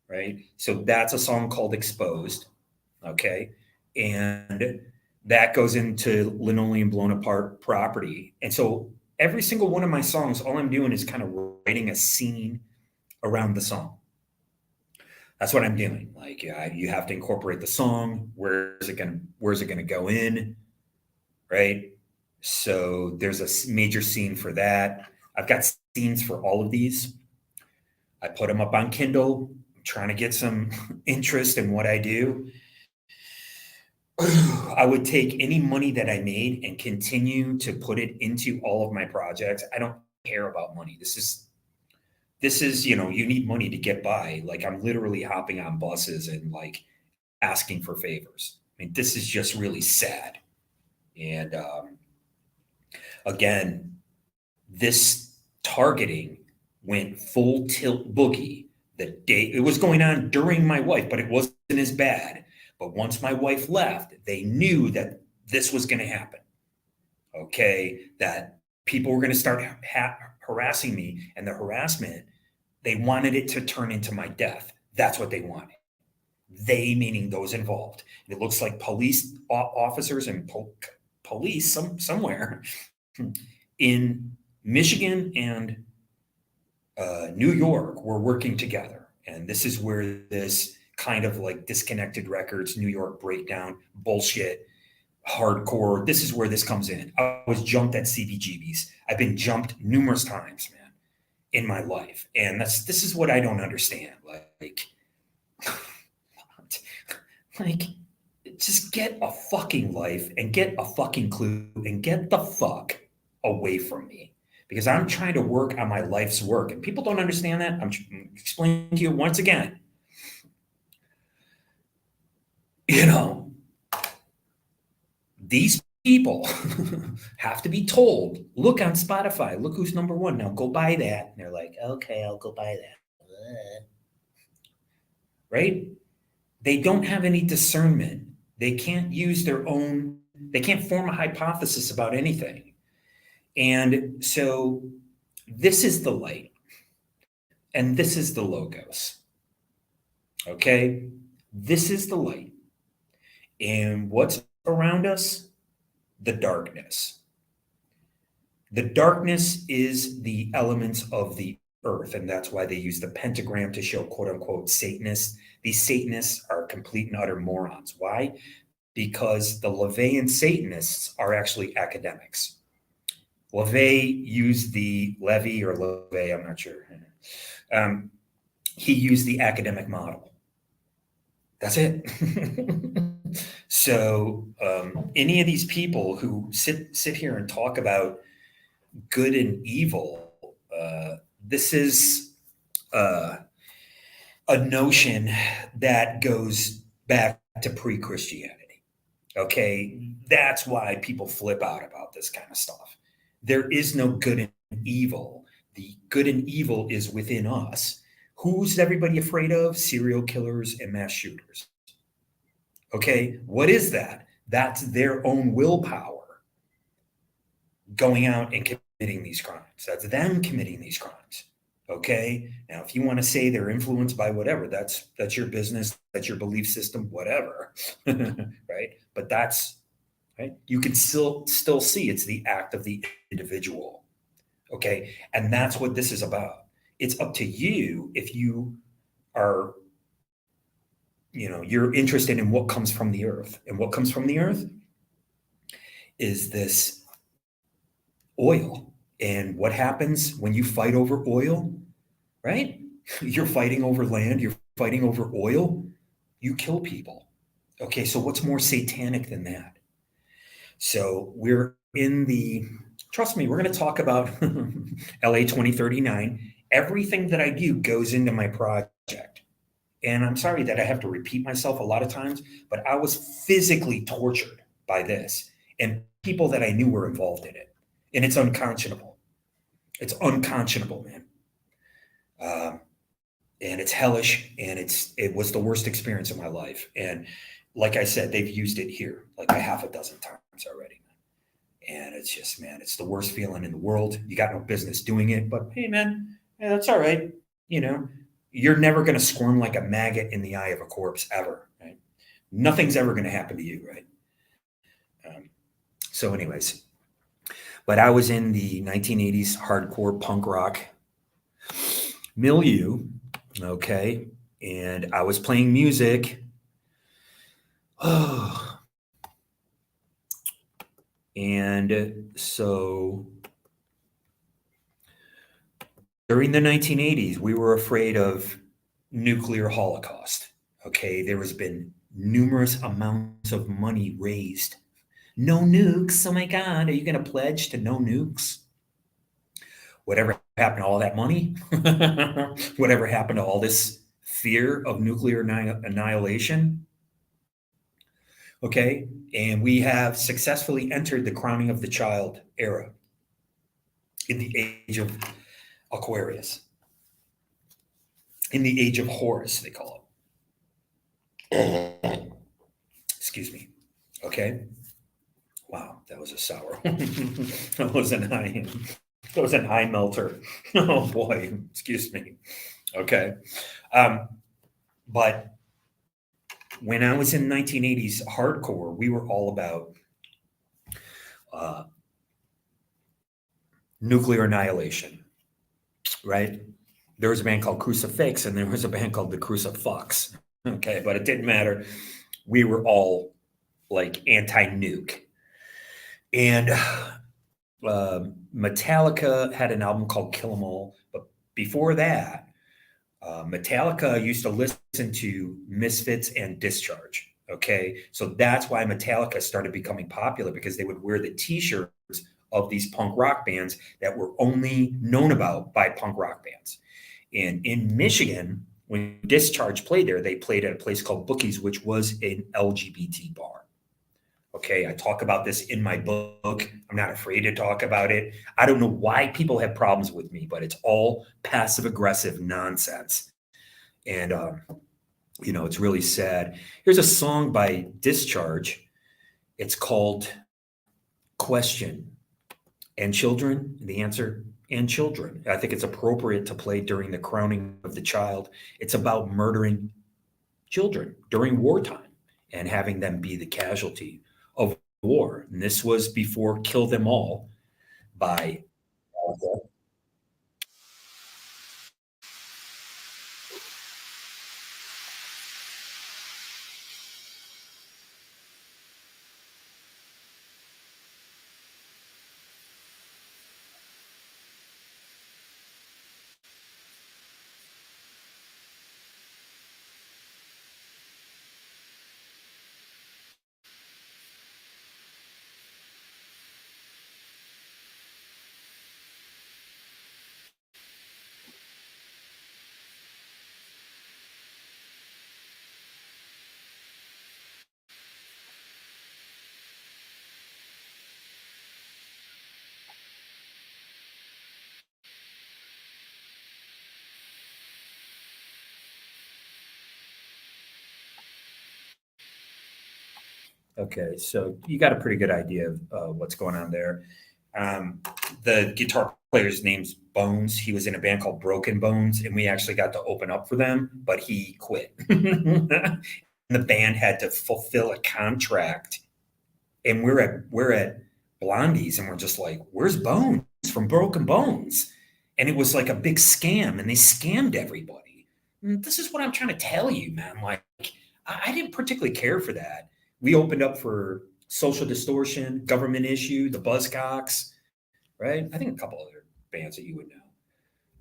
right? So that's a song called Exposed. Okay. And that goes into Linoleum Blown Apart Property. And so every single one of my songs, all I'm doing is kind of writing a scene around the song. That's what I'm doing. Like, you have to incorporate the song. Where's it gonna go in, right? So there's a major scene for that. I've got scenes for all of these. I put them up on Kindle. I'm trying to get some interest in what I do. I would take any money that I made and continue to put it into all of my projects. I don't care about money. This is, you need money to get by. Like, I'm literally hopping on buses and like asking for favors. I mean, this is just really sad. And again, this targeting went full tilt boogie the day it was going on during my wife, but it wasn't as bad. But once my wife left, they knew that this was going to happen. Okay, that people were going to start harassing me, and the harassment, they wanted it to turn into my death. That's what they wanted. They meaning those involved. It looks like police officers and police somewhere in Michigan and New York were working together, and this is where this kind of like Disconnected Records, New York breakdown bullshit, hardcore. This is where this comes in. I was jumped at CBGBs. I've been jumped numerous times, man, in my life, and this is what I don't understand. Like, just get a fucking life and get a fucking clue and get the fuck away from me, because I'm trying to work on my life's work, and people don't understand that. I'm explaining to you once again. These people have to be told, look on Spotify, look who's number one. Now go buy that. And they're like, okay, I'll go buy that. Right? They don't have any discernment. They can't use they can't form a hypothesis about anything. And so this is the light, and this is the logos. Okay? This is the light. And what's around us? The darkness. The darkness is the elements of the earth, and that's why they use the pentagram to show quote unquote Satanists. These Satanists are complete and utter morons. Why? Because the LaVeyan Satanists are actually academics. LaVey used the Levy or LaVey, I'm not sure. He used the academic model. That's it. So any of these people who sit here and talk about good and evil, this is a notion that goes back to pre-Christianity. Okay, that's why people flip out about this kind of stuff. There is no good and evil. The good and evil is within us. Who's everybody afraid of? Serial killers and mass shooters. Okay, what is that? That's their own willpower going out and committing these crimes. That's them committing these crimes. Okay, now if you want to say they're influenced by whatever, that's your business, that's your belief system, whatever, right? But that's right. You can still see it's the act of the individual. Okay, and that's what this is about. It's up to you if you are, you're interested in what comes from the earth. And what comes from the earth is this oil. And what happens when you fight over oil, right? You're fighting over land, you're fighting over oil, you kill people. Okay, so what's more satanic than that? So we're trust me, we're going to talk about LA 2039. Everything that I do goes into my project. And I'm sorry that I have to repeat myself a lot of times, but I was physically tortured by this and people that I knew were involved in it. And it's unconscionable. It's unconscionable, man. And it's hellish, and it was the worst experience of my life. And like I said, they've used it here like a half a dozen times already. And it's just, man, it's the worst feeling in the world. You got no business doing it, but hey, man, that's all right. You know, you're never going to squirm like a maggot in the eye of a corpse ever, right? Nothing's ever going to happen to you, right? So, anyways, but I was in the 1980s hardcore punk rock milieu, okay, and I was playing music. Oh, and so during the 1980s, we were afraid of nuclear holocaust. Okay, there has been numerous amounts of money raised. No nukes. Oh my God, are you going to pledge to no nukes? Whatever happened to all that money? Whatever happened to all this fear of nuclear annihilation? Okay, and we have successfully entered the crowning of the child era in the age of Aquarius, in the age of Horus, they call it. Excuse me. Okay. Wow, that was a sour. That was an eye. That was an eye melter. Oh boy, excuse me. Okay, but when I was in 1980s hardcore, we were all about uh, nuclear annihilation, right? There was a band called Crucifix, and there was a band called the Crucifix. Okay, but it didn't matter. We were all like anti-nuke, and Metallica had an album called Kill 'Em All, but before that, Metallica used to listen to Misfits and Discharge. Okay, so that's why Metallica started becoming popular, because they would wear the T-shirts of these punk rock bands that were only known about by punk rock bands. And in Michigan, when Discharge played there, they played at a place called Bookie's, which was an LGBT bar. Okay, I talk about this in my book. I'm not afraid to talk about it. I don't know why people have problems with me, but it's all passive aggressive nonsense. And, it's really sad. Here's a song by Discharge. It's called Question. And children, the answer, and children. I think it's appropriate to play during the crowning of the child. It's about murdering children during wartime and having them be the casualty of war. And this was before Kill Them All by Okay, so you got a pretty good idea of what's going on there. Um, the guitar player's name's Bones. He was in a band called Broken Bones, and we actually got to open up for them, but he quit. The band had to fulfill a contract, and we're at Blondie's, and we're just like, "Where's Bones from Broken Bones?" And it was like a big scam, and they scammed everybody. And this is what I'm trying to tell you, man. Like, I didn't particularly care for that. We opened up for Social Distortion, Government Issue, the Buzzcocks, right? I think a couple other bands that you would know.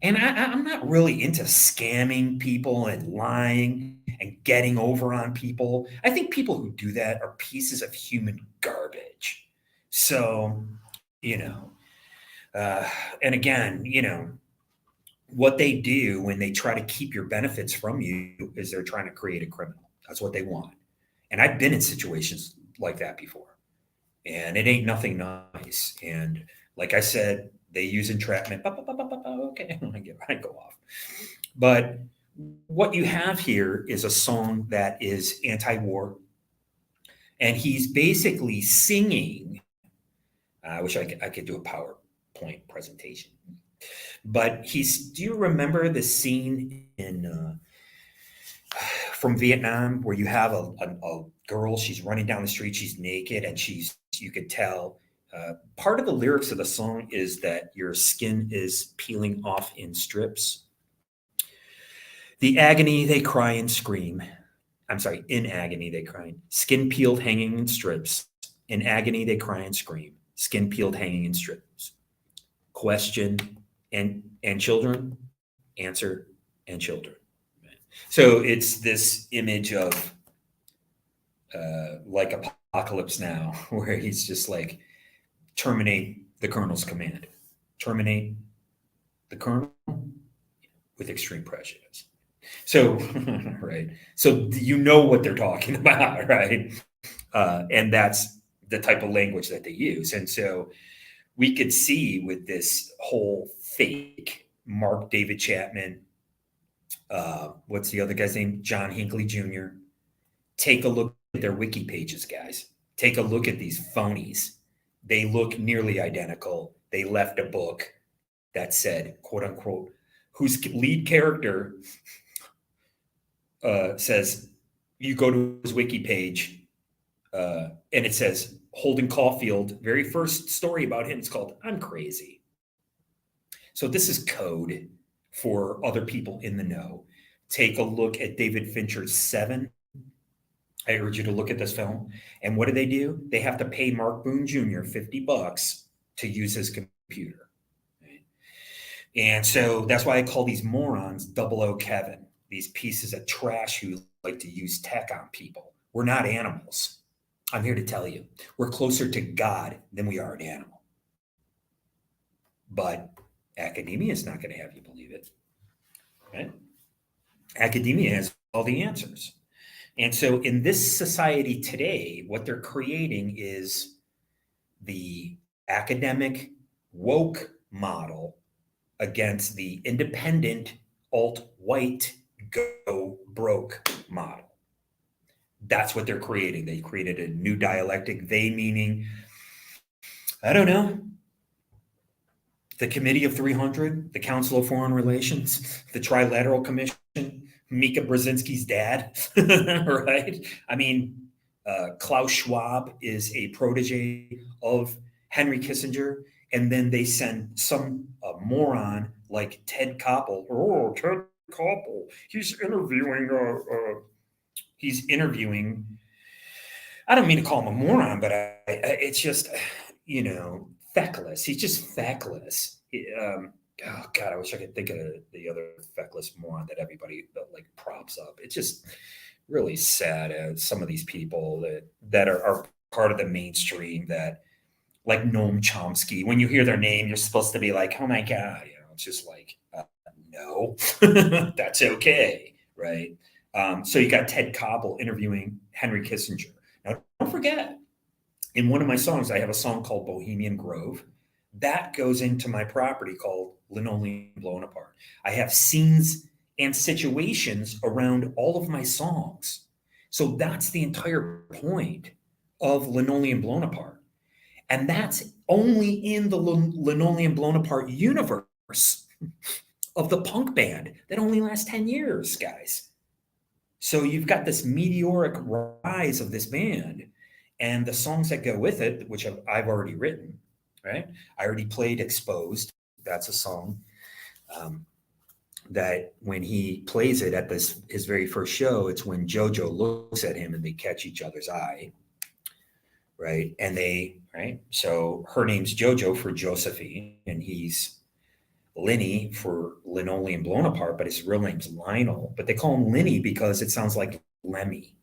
And I'm not really into scamming people and lying and getting over on people. I think people who do that are pieces of human garbage. So, you know, uh, and again, what they do when they try to keep your benefits from you is they're trying to create a criminal. That's what they want. And I've been in situations like that before, and it ain't nothing nice. And like I said, they use entrapment. Okay, I go off. But what you have here is a song that is anti-war, and he's basically singing I wish I could do a PowerPoint presentation. But do you remember the scene in from Vietnam where you have a girl, she's running down the street, she's naked, and you could tell part of the lyrics of the song is that your skin is peeling off in strips. The agony they cry and scream. I'm sorry, in agony they cry. Skin peeled hanging in strips. In agony they cry and scream. Skin peeled hanging in strips. Question and children, answer and children. So it's this image of like Apocalypse Now, where he's just like, terminate the colonel's command, terminate the colonel with extreme prejudice. So, right. So you know what they're talking about, right? And that's the type of language that they use. And so we could see with this whole fake Mark David Chapman, what's the other guy's name? John Hinckley Jr. Take a look at their wiki pages, guys. Take a look at these phonies. They look nearly identical. They left a book that said, quote unquote, whose lead character says, you go to his wiki page, and it says, Holden Caulfield, very first story about him is called I'm Crazy. So this is code for other people in the know. Take a look at David Fincher's Seven. I urge you to look at this film. And what do? They have to pay Mark Boone Jr. $50 to use his computer. Right? And so that's why I call these morons Double O Kevin, these pieces of trash who like to use tech on people. We're not animals. I'm here to tell you, we're closer to God than we are an animal. But academia is not going to have you believe it. Right? Academia has all the answers. And so in this society today, what they're creating is the academic woke model against the independent alt-white go broke model. That's what they're creating. They created a new dialectic, they meaning, I don't know, the Committee of 300, the Council of Foreign Relations, the Trilateral Commission, Mika Brzezinski's dad, right? I mean, Klaus Schwab is a protege of Henry Kissinger, and then they send some moron like Ted Koppel. Oh, Ted Koppel, he's interviewing. I don't mean to call him a moron, but it's just, feckless. He's just feckless. Oh God, I wish I could think of the other feckless moron that everybody like props up. It's just really sad. Some of these people that are part of the mainstream, that like Noam Chomsky. When you hear their name, you're supposed to be like, oh my God, it's just like, no, that's okay, right? So you got Ted Koppel interviewing Henry Kissinger. Now, don't forget, in one of my songs, I have a song called Bohemian Grove. That goes into my property called Linoleum Blown Apart. I have scenes and situations around all of my songs. So that's the entire point of Linoleum Blown Apart. And that's only in the Linoleum Blown Apart universe of the punk band that only lasts 10 years, guys. So you've got this meteoric rise of this band and the songs that go with it, which I've already written, right? I already played Exposed. That's a song that when he plays it at his very first show, it's when JoJo looks at him and they catch each other's eye, right? And so her name's JoJo for Josephine, and he's Lenny for Linoleum Blown Apart, but his real name's Lionel. But they call him Lenny because it sounds like Lemmy,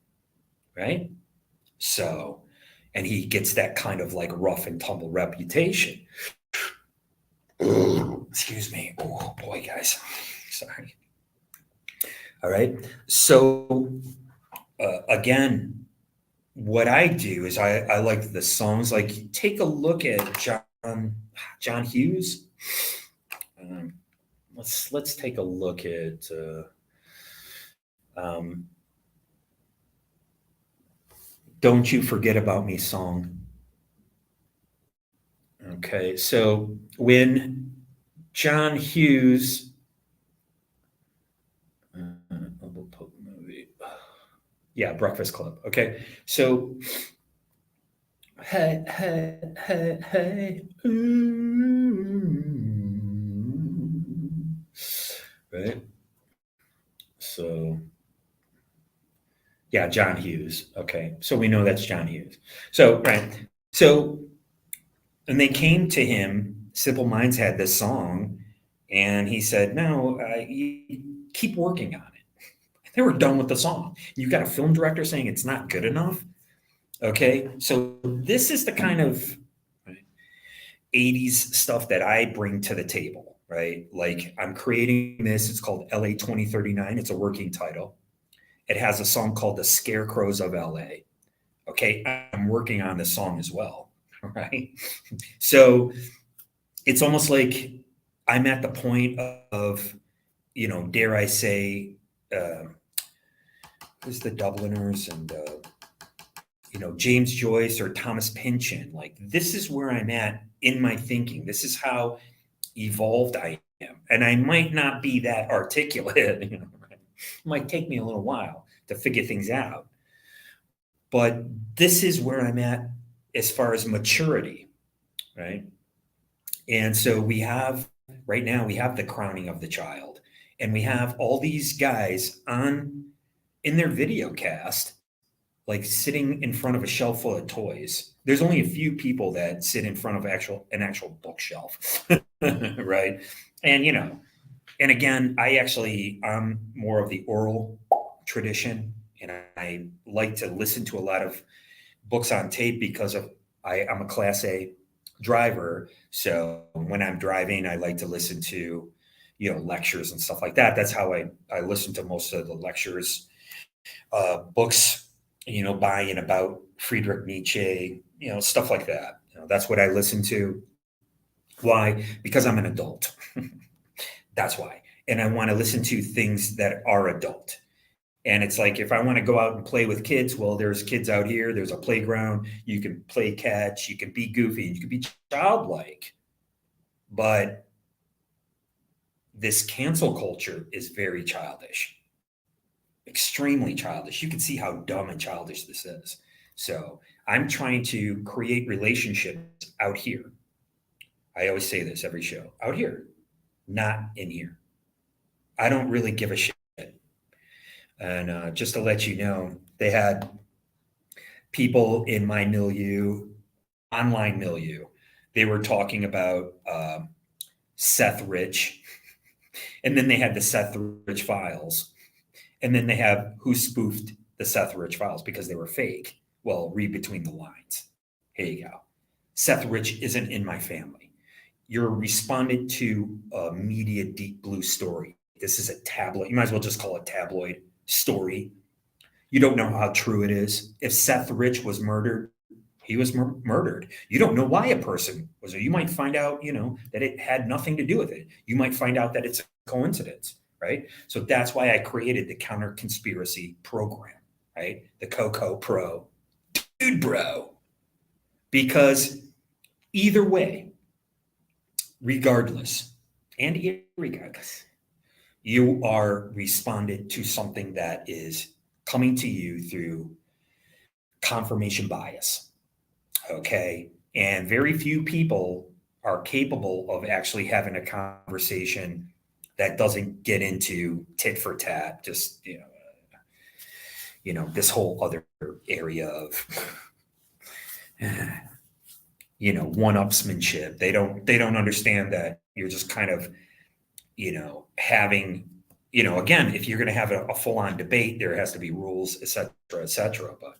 right? So, and he gets that kind of like rough and tumble reputation. Excuse me. Oh boy, guys. Sorry. All right. So again, what I do is I like the songs. Like, take a look at John Hughes. Let's take a look at Don't You Forget About Me song. Okay, so when John Hughes, movie, yeah, Breakfast Club. Okay, so hey, hey, hey, hey, right? So yeah, John Hughes. Okay, so we know that's John Hughes. So right, so and they came to him. Simple Minds had this song, and he said, "No, you keep working on it." They were done with the song. You got a film director saying it's not good enough. Okay, so this is the kind of 80s stuff that I bring to the table, right? Like I'm creating this. It's called LA 2039. It's a working title. It has a song called The Scarecrows of LA. Okay, I'm working on this song as well, right? So it's almost like I'm at the point of, dare I say, uh, who's the Dubliners and James Joyce or Thomas Pynchon. Like this is where I'm at in my thinking. This is how evolved I am, and I might not be that articulate. Right? It might take me a little while to figure things out, but this is where I'm at as far as maturity, right? And so we have right now we have the crowning of the child, and we have all these guys on in their video cast like sitting in front of a shelf full of toys. There's only a few people that sit in front of an actual bookshelf, right? And and again, I'm more of the oral tradition, and I like to listen to a lot of books on tape because I'm a Class A driver. So when I'm driving, I like to listen to lectures and stuff like that. That's how I listen to most of the lectures, books, by and about Friedrich Nietzsche, stuff like that. That's what I listen to. Why? Because I'm an adult. That's why. And I want to listen to things that are adult. And it's like if I want to go out and play with kids, well, there's kids out here. There's a playground. You can play catch. You can be goofy. You can be childlike. But this cancel culture is very childish, extremely childish. You can see how dumb and childish this is. So I'm trying to create relationships out here. I always say this every show, out here, not in here. I don't really give a shit. And just to let you know, they had people in my milieu, online milieu, they were talking about Seth Rich, and then they had the Seth Rich files, and then they have who spoofed the Seth Rich files because they were fake. Well, read between the lines. Here you go. Seth Rich isn't in my family. You're responded to a media deep blue story. This is a tabloid. You might as well just call it tabloid story. You don't know how true it is. If Seth Rich was murdered, he was murdered. You don't know why a person was. You might find out, that it had nothing to do with it. You might find out that it's a coincidence, right? So that's why I created the counter conspiracy program, right? The Coco Pro, dude, bro. Because either way, regardless and irregardless, you are responded to something that is coming to you through confirmation bias. Okay. And very few people are capable of actually having a conversation that doesn't get into tit for tat, just, this whole other area of, one-upsmanship. They don't understand that you're just kind of, having, again, if you're going to have a full-on debate, there has to be rules, et cetera, et cetera. But,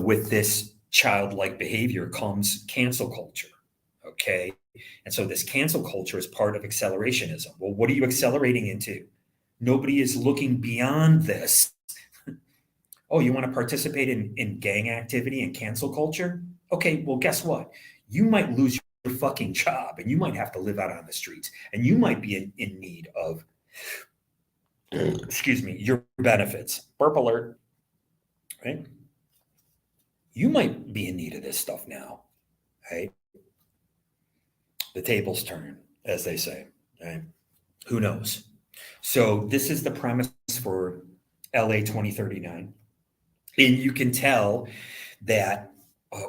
with this childlike behavior comes cancel culture. Okay. And so this cancel culture is part of accelerationism. Well, what are you accelerating into? Nobody is looking beyond this. Oh, you want to participate in gang activity and cancel culture? Okay, well, guess what? You might lose your fucking job and you might have to live out on the streets and you might be in need of, excuse me, your benefits. Burp alert, right? You might be in need of this stuff now, right? the tables turn, as they say. Right? Who knows? So this is the premise for LA 2039. And you can tell that,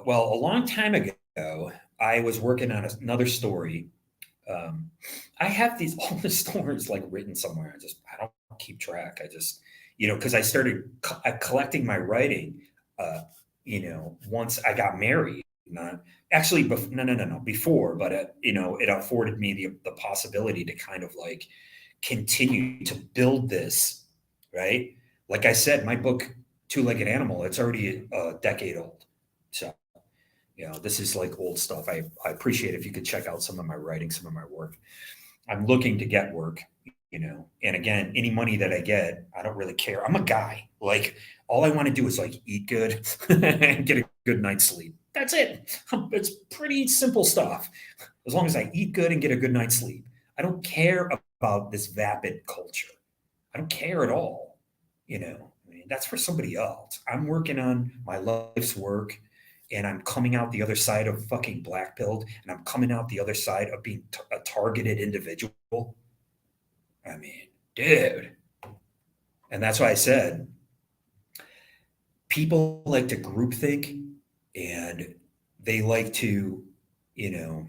well, a long time ago, I was working on another story. Um, I have all the stories like written somewhere. I don't keep track. I just, because I started collecting my writing, uh, once I got married. Not actually, no, before, but it afforded me the possibility to kind of like continue to build this, right? Like I said, my book, Two-Legged Animal, it's already a decade old. So, this is like old stuff. I appreciate if you could check out some of my writing, some of my work. I'm looking to get work, and again, any money that I get, I don't really care. I'm a guy. Like, all I want to do is like eat good and get a good night's sleep. That's it. It's pretty simple stuff. As long as I eat good and get a good night's sleep, I don't care about this vapid culture. I don't care at all. I mean, that's for somebody else. I'm working on my life's work, and I'm coming out the other side of fucking black pilled, and I'm coming out the other side of being a targeted individual. I mean, dude. And that's why I said people like to groupthink, and they like to, I don't know,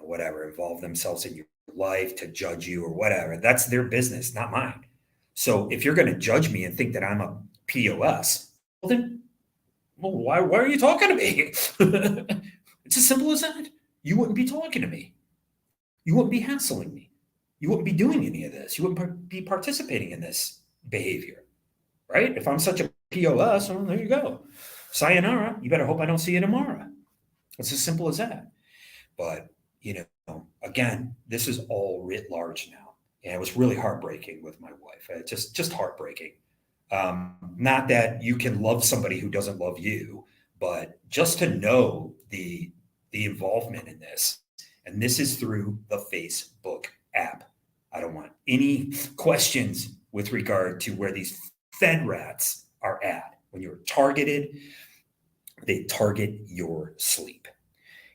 whatever, involve themselves in your life to judge you or whatever. That's their business, not mine. So if you're going to judge me and think that I'm a POS, well then, why are you talking to me? It's as simple as that. You wouldn't be talking to me. You wouldn't be hassling me. You wouldn't be doing any of this. You wouldn't be participating in this behavior, right? If I'm such a POS, well, there you go. Sayonara. You better hope I don't see you tomorrow. It's as simple as that. But, again, this is all writ large now. And it was really heartbreaking with my wife. Just heartbreaking. Not that you can love somebody who doesn't love you, but just to know the involvement in this. And this is through the Facebook app. I don't want any questions with regard to where these Fed rats are at. When you're targeted, they target your sleep.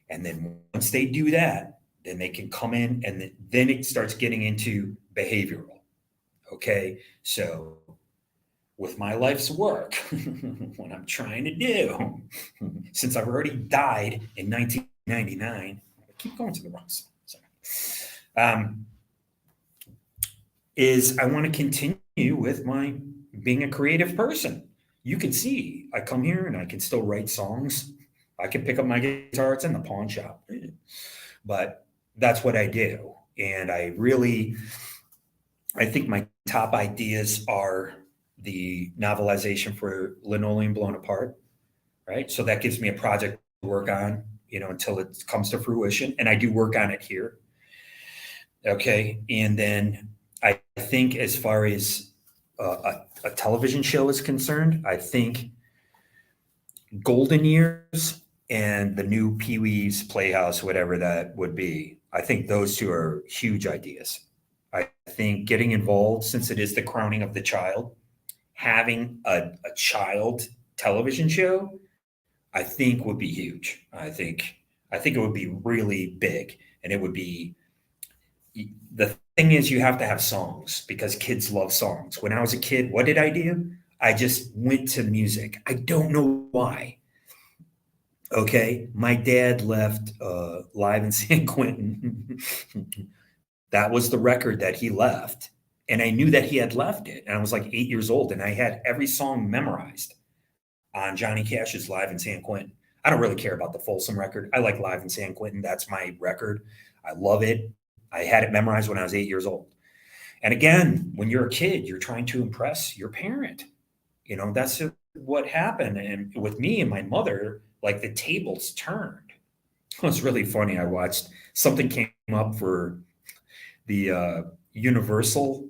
And then once they do that, then they can come in, and then it starts getting into behavioral. Okay. So with my life's work, what I'm trying to do, since I've already died in 1999, I keep going to the wrong side. Sorry. Is I want to continue with my being a creative person. You can see I come here and I can still write songs. I can pick up my guitar. It's in the pawn shop. But that's what I do. And I think my top ideas are the novelization for Linoleum Blown Apart, right? So that gives me a project to work on, until it comes to fruition. And I do work on it here. Okay. And then I think as far as a television show is concerned, I think Golden Years and the new Pee-wee's Playhouse, whatever that would be, I think those two are huge ideas. I think getting involved, since it is the crowning of the child, having a child television show, I think would be huge. I think it would be really big, and it would be, the thing is, you have to have songs because kids love songs. When I was a kid, what did I do? I just went to music. I don't know why. Okay. My dad left Live in San Quentin. That was the record that he left. And I knew that he had left it. And I was like 8 years old, and I had every song memorized on Johnny Cash's Live in San Quentin. I don't really care about the Folsom record. I like Live in San Quentin. That's my record. I love it. I had it memorized when I was 8 years old. And again, when you're a kid, you're trying to impress your parent. That's what happened. And with me and my mother, like the tables turned. It was really funny. I watched something came up for the Universal,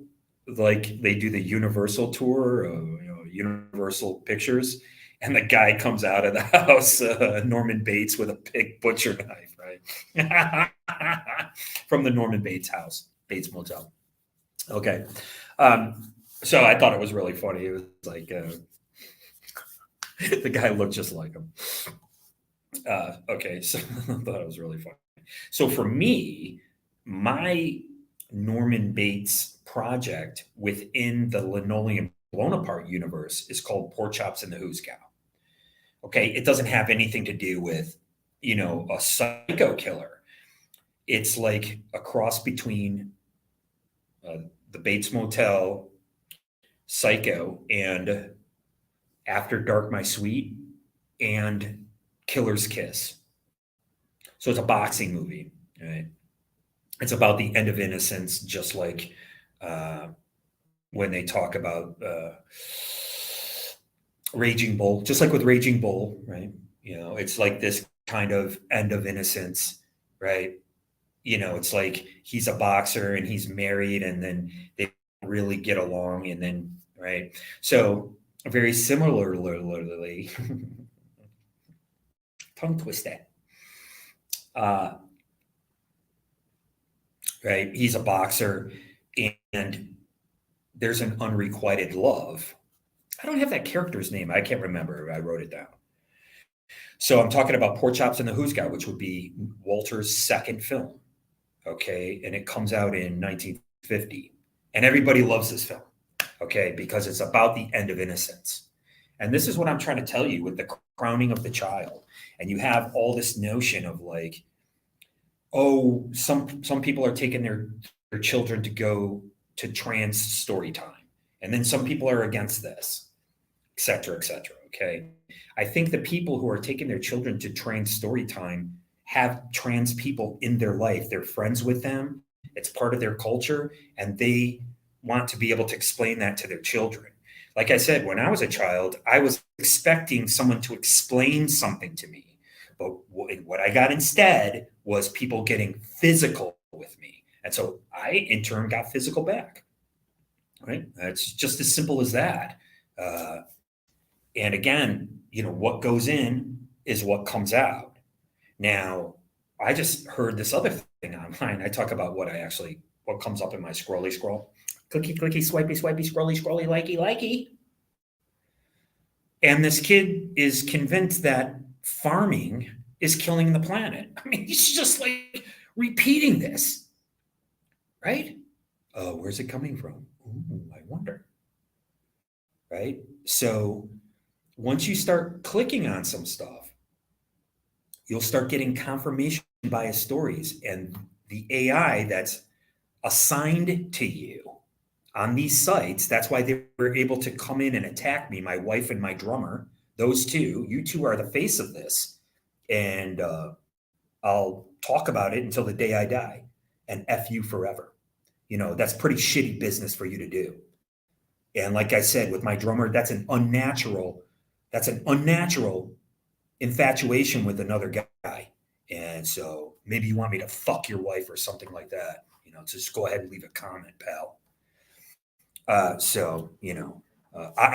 like they do the Universal tour, Universal Pictures. And the guy comes out of the house, Norman Bates, with a big butcher knife, right? From the Norman Bates house, Bates Motel. Okay. So I thought it was really funny. It was like the guy looked just like him. Okay, so I thought it was really funny. So for me, my Norman Bates project within the Linoleum Blown Apart universe is called Pork Chops and the Who's Cow. Okay, it doesn't have anything to do with, a psycho killer. It's like a cross between uh, the Bates Motel, Psycho, and After Dark, My Sweet, and Killer's Kiss. So it's a boxing movie, right? It's about the end of innocence, just like uh, when they talk about Raging Bull, just like with Raging Bull, right? It's like this kind of end of innocence, right? It's like he's a boxer and he's married, and then they really get along, and then, right? So very similarly, tongue twisted. Uh, right? He's a boxer, and there's an unrequited love. I don't have that character's name. I can't remember. I wrote it down. So I'm talking about Pork Chops and the Who's Guy, which would be Walter's second film. Okay. And it comes out in 1950. And everybody loves this film. Okay. Because it's about the end of innocence. And this is what I'm trying to tell you with the crowning of the child. And you have all this notion of like, oh, some people are taking their children to go to trans story time. And then some people are against this, et cetera, et cetera. Okay. I think the people who are taking their children to trans story time have trans people in their life. They're friends with them. It's part of their culture. And they want to be able to explain that to their children. Like I said, when I was a child, I was expecting someone to explain something to me. But what I got instead was people getting physical with me. And so I, in turn, got physical back. Right? It's just as simple as that. And again, what goes in is what comes out. Now, I just heard this other thing online. I talk about what comes up in my scrolly scroll. Clicky, clicky, swipey, swipey, scrolly, scrolly, likey, likey. And this kid is convinced that farming is killing the planet. I mean, he's just like repeating this, right? Oh, where's it coming from? Ooh, I wonder. Right? So once you start clicking on some stuff, you'll start getting confirmation bias stories, and the AI that's assigned to you on these sites. That's why they were able to come in and attack me, my wife and my drummer. Those two, you two are the face of this. And I'll talk about it until the day I die, and F you forever. That's pretty shitty business for you to do. And like I said, with my drummer, that's an unnatural infatuation with another guy. And so maybe you want me to fuck your wife or something like that. Just go ahead and leave a comment, pal. I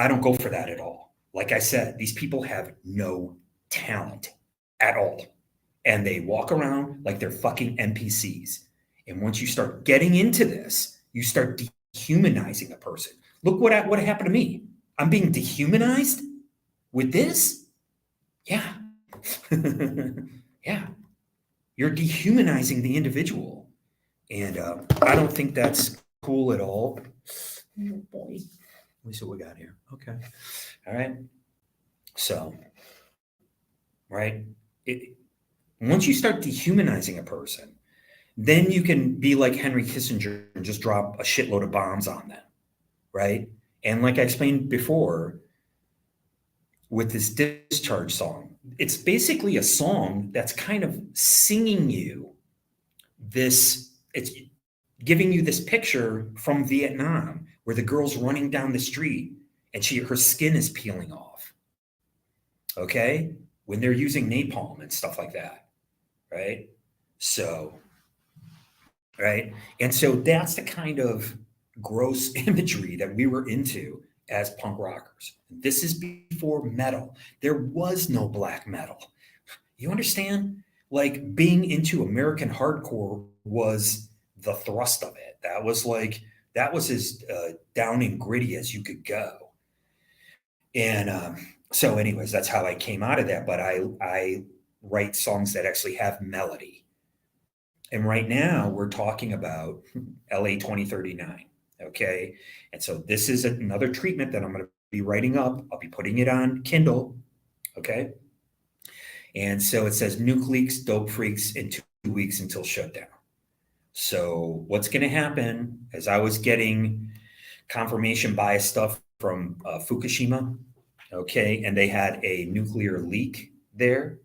don't go for that at all. Like I said, these people have no talent at all. And they walk around like they're fucking NPCs. And once you start getting into this, you start dehumanizing a person. Look what happened to me. I'm being dehumanized with this? Yeah. Yeah. You're dehumanizing the individual. And I don't think that's cool at all. Oh boy. Let me see what we got here. Okay. All right. So, right. Once you start dehumanizing a person, then you can be like Henry Kissinger and just drop a shitload of bombs on them. Right. And like I explained before, with this discharge song, it's basically a song that's kind of singing you it's giving you this picture from Vietnam where the girl's running down the street and her skin is peeling off. Okay. When they're using napalm and stuff like that. Right. So, right. And so that's the kind of gross imagery that we were into as punk rockers. This is before metal. There was no black metal. You understand? Like being into American hardcore was the thrust of it. That was as down and gritty as you could go. And so, anyways, that's how I came out of that. But I write songs that actually have melody. And right now we're talking about LA 2039. Okay. And so this is another treatment that I'm going to be writing up. I'll be putting it on Kindle. Okay. And so it says nuke leaks, dope freaks in 2 weeks until shutdown. So what's going to happen as I was getting confirmation bias stuff from Fukushima, okay, and they had a nuclear leak there.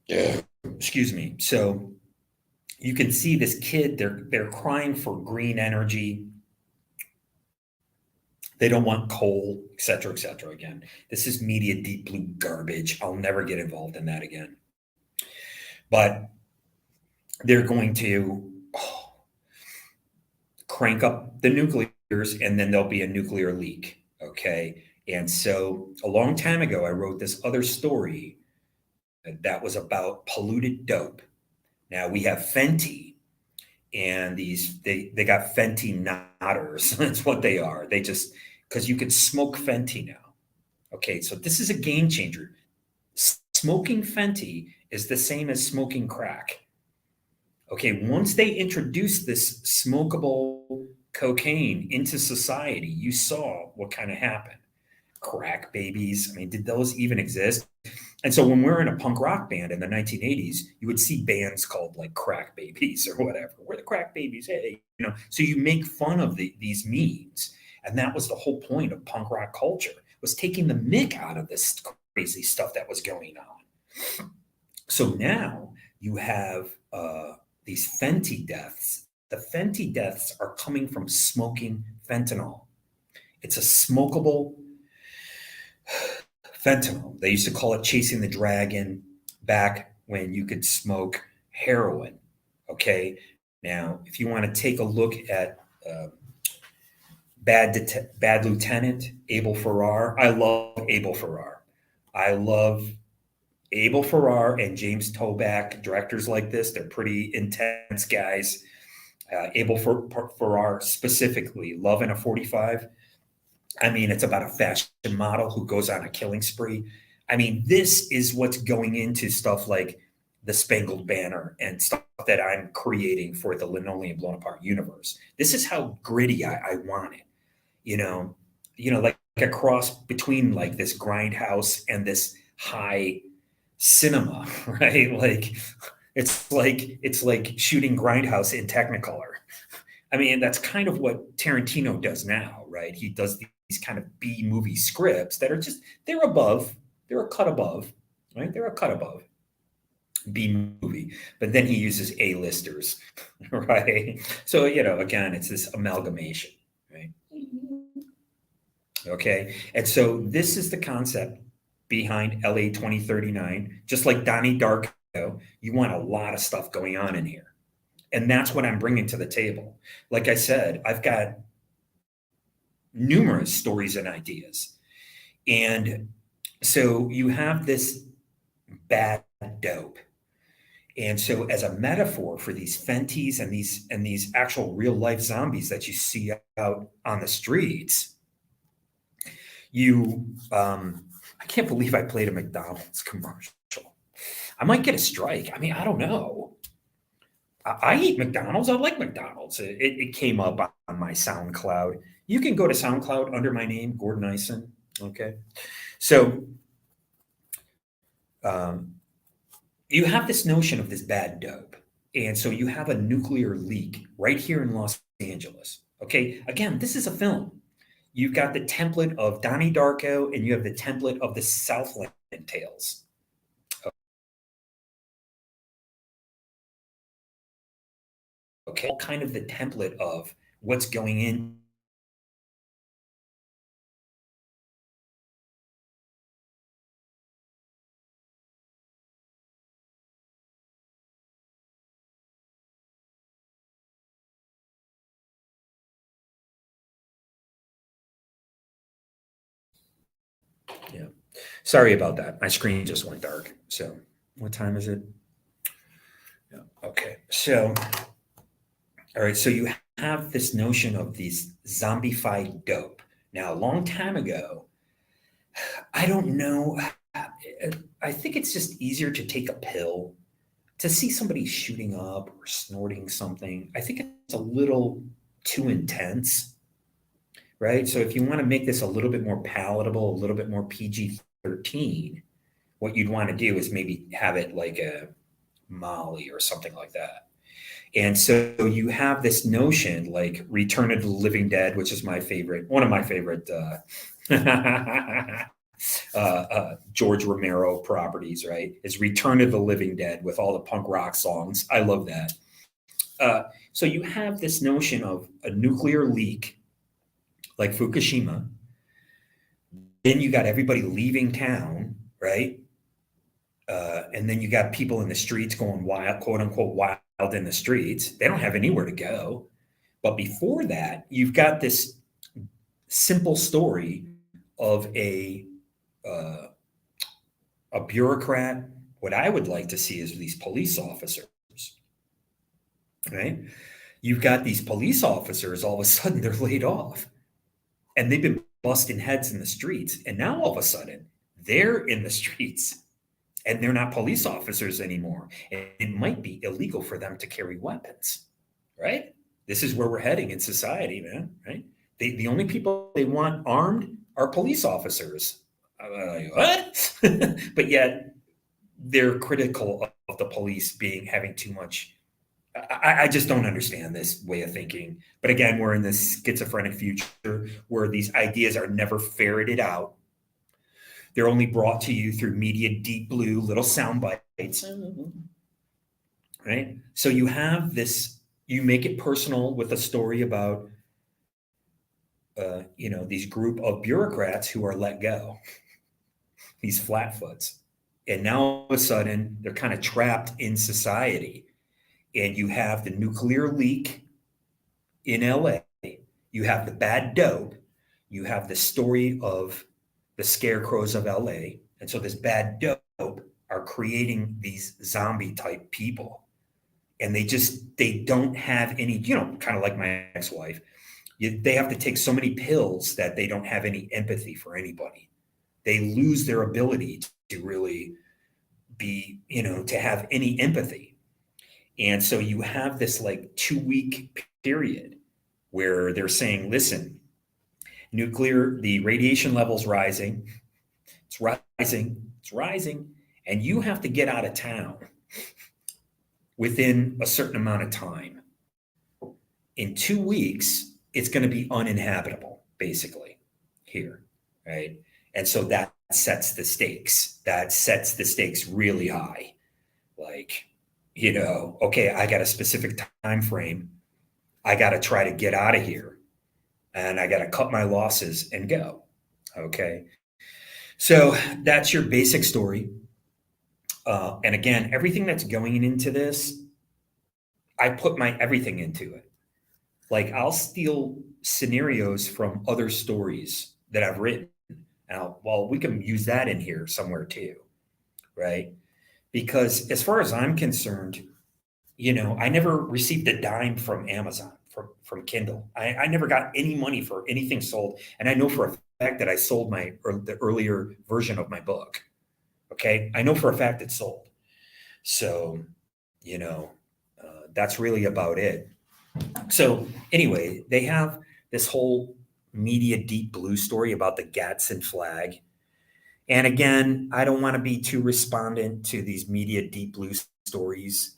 Yeah. Excuse me. So you can see this kid, they're crying for green energy. They don't want coal, et cetera, et cetera. Again, this is media deep blue garbage. I'll never get involved in that again. But they're going to crank up the nuclears and then there'll be a nuclear leak. Okay. And so a long time ago, I wrote this other story that was about polluted dope. Now we have Fenty, and they got Fenty nodders. That's what they are. They just, because you can smoke Fenty now. Okay. So this is a game changer. Smoking Fenty is the same as smoking crack. Okay, once they introduced this smokable cocaine into society, you saw what kind of happened. Crack babies. I mean, did those even exist? And so when we were in a punk rock band in the 1980s, you would see bands called like Crack Babies or whatever. We're the Crack Babies, hey, you know. So you make fun of these memes, and that was the whole point of punk rock culture, was taking the mick out of this crazy stuff that was going on. So now you have these Fenty deaths. The Fenty deaths are coming from smoking fentanyl. It's a smokable fentanyl. They used to call it chasing the dragon back when you could smoke heroin. Okay. Now, if you want to take a look at Bad Lieutenant, Abel Ferrar, I love Abel Ferrar. I love Abel Ferrar and James Toback, directors like this. They're pretty intense guys. Abel Ferrar specifically, Love in a 45. I mean, it's about a fashion model who goes on a killing spree. I mean, this is what's going into stuff like the Spangled Banner and stuff that I'm creating for the Linoleum Blown Apart universe. This is how gritty I want it. Like a cross between like this grindhouse and this high cinema, right? Like it's like shooting grindhouse in Technicolor. I mean, that's kind of what Tarantino does now, right? He does these kind of B movie scripts that are just they're a cut above, right? They're a cut above B movie, but then he uses A-listers, right? So again, it's this amalgamation, right? Okay, and so this is the concept behind LA 2039. Just like Donnie Darko, you want a lot of stuff going on in here. And that's what I'm bringing to the table. Like I said, I've got numerous stories and ideas. And so you have this bad dope. And so as a metaphor for these Fenties and these actual real life zombies that you see out on the streets, I can't believe I played a McDonald's commercial. I might get a strike. I mean, I don't know. I eat McDonald's. I like McDonald's. It came up on my SoundCloud. You can go to SoundCloud under my name, Gordon Ison. Okay. So you have this notion of this bad dope. And so you have a nuclear leak right here in Los Angeles. Okay. Again, this is a film. You've got the template of Donnie Darko and you have the template of the Southland Tales. Okay, kind of the template of what's going in. Yeah. Sorry about that. My screen just went dark. So what time is it? Yeah. Okay. So, all right. So you have this notion of these zombified dope. Now, a long time ago, I don't know. I think it's just easier to take a pill to see somebody shooting up or snorting something, I think it's a little too intense, right? So if you want to make this a little bit more palatable, a little bit more PG-13, what you'd want to do is maybe have it like a Molly or something like that. And so you have this notion like Return of the Living Dead, which is my favorite, one of my favorite George Romero properties, right? Is Return of the Living Dead with all the punk rock songs. I love that. So you have this notion of a nuclear leak like Fukushima. Then you got everybody leaving town, right? And then you got people in the streets going wild, quote unquote, wild in the streets. They don't have anywhere to go. But before that, you've got this simple story of uh, a bureaucrat. What I would like to see is these police officers, right? You've got these police officers, all of a sudden they're laid off and they've been busting heads in the streets. And now all of a sudden they're in the streets and they're not police officers anymore. And it might be illegal for them to carry weapons, right? This is where we're heading in society, man, right? The only people they want armed are police officers. Like, what? But yet they're critical of the police being having too much. I just don't understand this way of thinking. But again, we're in this schizophrenic future where these ideas are never ferreted out. They're only brought to you through media deep blue, little sound bites, right? So you have this, you make it personal with a story about, these group of bureaucrats who are let go, these flatfoots. And now all of a sudden, they're kind of trapped in society. And you have the nuclear leak in LA, you have the bad dope, you have the story of the scarecrows of LA. And so this bad dope are creating these zombie type people. And they don't have any, kind of like my ex-wife. They have to take so many pills that they don't have any empathy for anybody. They lose their ability to really be, to have any empathy. And so you have this like 2-week period where they're saying, listen, the radiation level's rising, it's rising, and you have to get out of town within a certain amount of time. In 2 weeks, it's going to be uninhabitable, basically, here, right? And so that sets the stakes. That sets the stakes really high. Like, okay, I got a specific time frame. I got to try to get out of here, and I got to cut my losses and go. Okay. So that's your basic story. And again, everything that's going into this, I put my everything into it. Like I'll steal scenarios from other stories that I've written. Well, we can use that in here somewhere too, right? Because as far as I'm concerned, I never received a dime from Amazon, from Kindle. I never got any money for anything sold. And I know for a fact that I sold the earlier version of my book. Okay. I know for a fact it's sold. So, that's really about it. So anyway, they have this whole media deep blue story about the Gadsden flag. And again, I don't want to be too respondent to these media deep blue stories,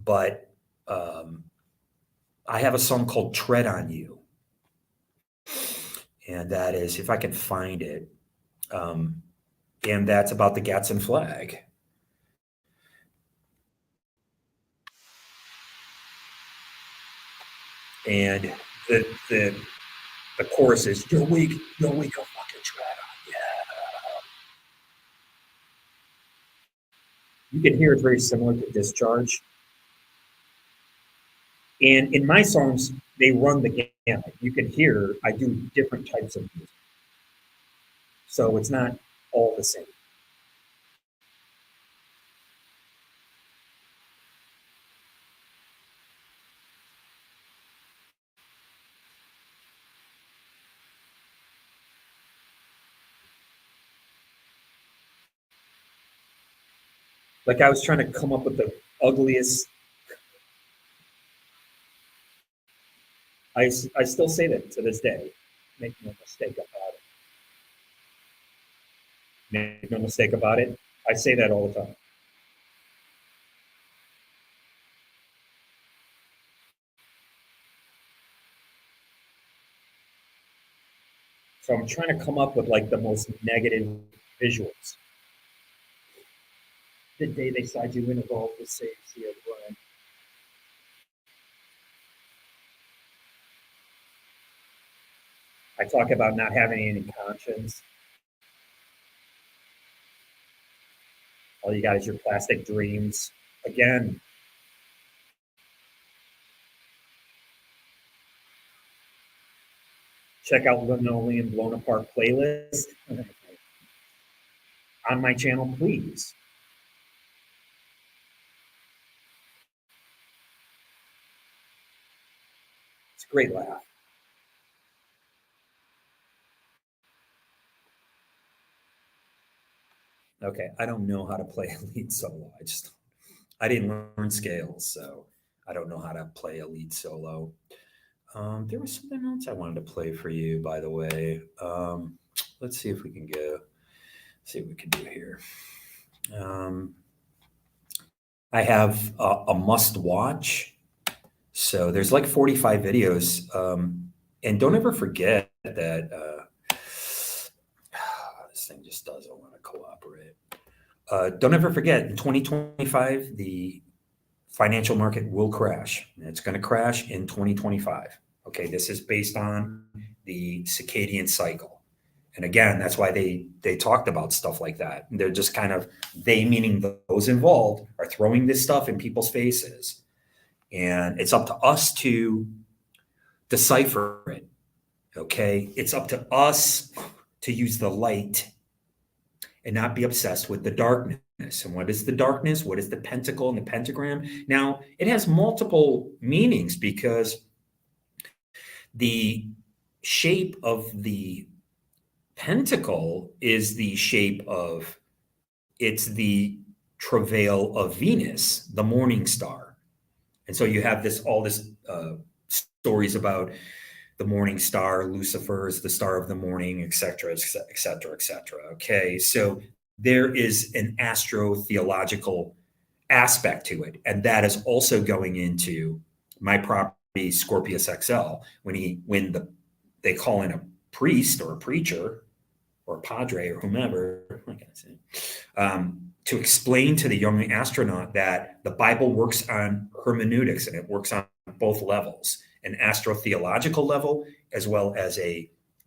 but I have a song called Tread on You. And that is, if I can find it, and that's about the Gadsden flag. And the chorus is, you're weak, you'll fucking tread on. Yeah. You can hear it's very similar to Discharge. And in my songs, they run the gamut. You can hear I do different types of music. So it's not all the same. Like I was trying to come up with the ugliest. I still say that to this day. Make no mistake about it. Make no mistake about it. I say that all the time. So I'm trying to come up with like the most negative visuals. The day they side you in of all the saves here, Brian. I talk about not having any conscience. All you got is your plastic dreams. Again, check out Linoleum Blown Apart playlist on my channel, please. It's a great laugh. Okay, I don't know how to play a lead solo. I didn't learn scales, so I don't know how to play a lead solo. There was something else I wanted to play for you, by the way. Let's see if we can go. See what we can do here. I have a must watch. So there's like 45 videos. And don't ever forget that this thing just doesn't want to cooperate. Don't ever forget, in 2025, the financial market will crash. It's going to crash in 2025. Okay, this is based on the circadian cycle. And again, that's why they talked about stuff like that. They're just kind of, they meaning those involved, are throwing this stuff in people's faces. And it's up to us to decipher it. Okay, it's up to us to use the light and not be obsessed with the darkness. And what is the darkness? What is the pentacle and the pentagram? Now, it has multiple meanings because the shape of the pentacle is the shape of, it's the travail of Venus, the morning star. And so you have all this stories about the morning star, Lucifer is the star of the morning, et cetera, et cetera, et cetera. Okay, so there is an astrotheological aspect to it. And that is also going into my property, Scorpius XL, when they call in a priest or a preacher or a padre or whomever, to explain to the young astronaut that the Bible works on hermeneutics and it works on both levels, an astrotheological level as well as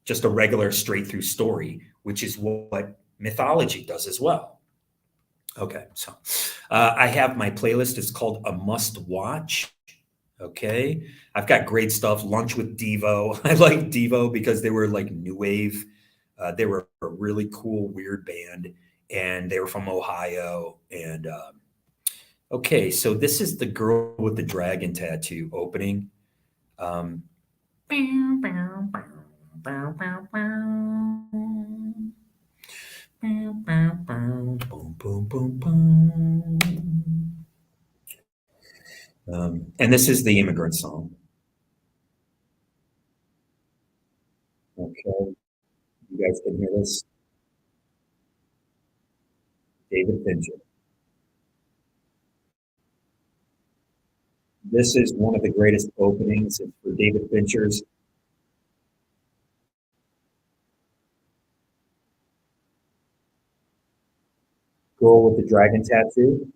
just a regular straight through story, which is what mythology does as well. Okay, so I have my playlist. It's called A Must Watch. Okay, I've got great stuff. Lunch with Devo. I like Devo because they were like new wave. They were a really cool, weird band, and they were from Ohio. And okay, so this is the girl with the dragon tattoo opening. Boom, boom, boom, boom. And this is the immigrant song. Okay, you guys can hear this. David Fincher. This is one of the greatest openings for David Fincher's. Girl with the dragon tattoo.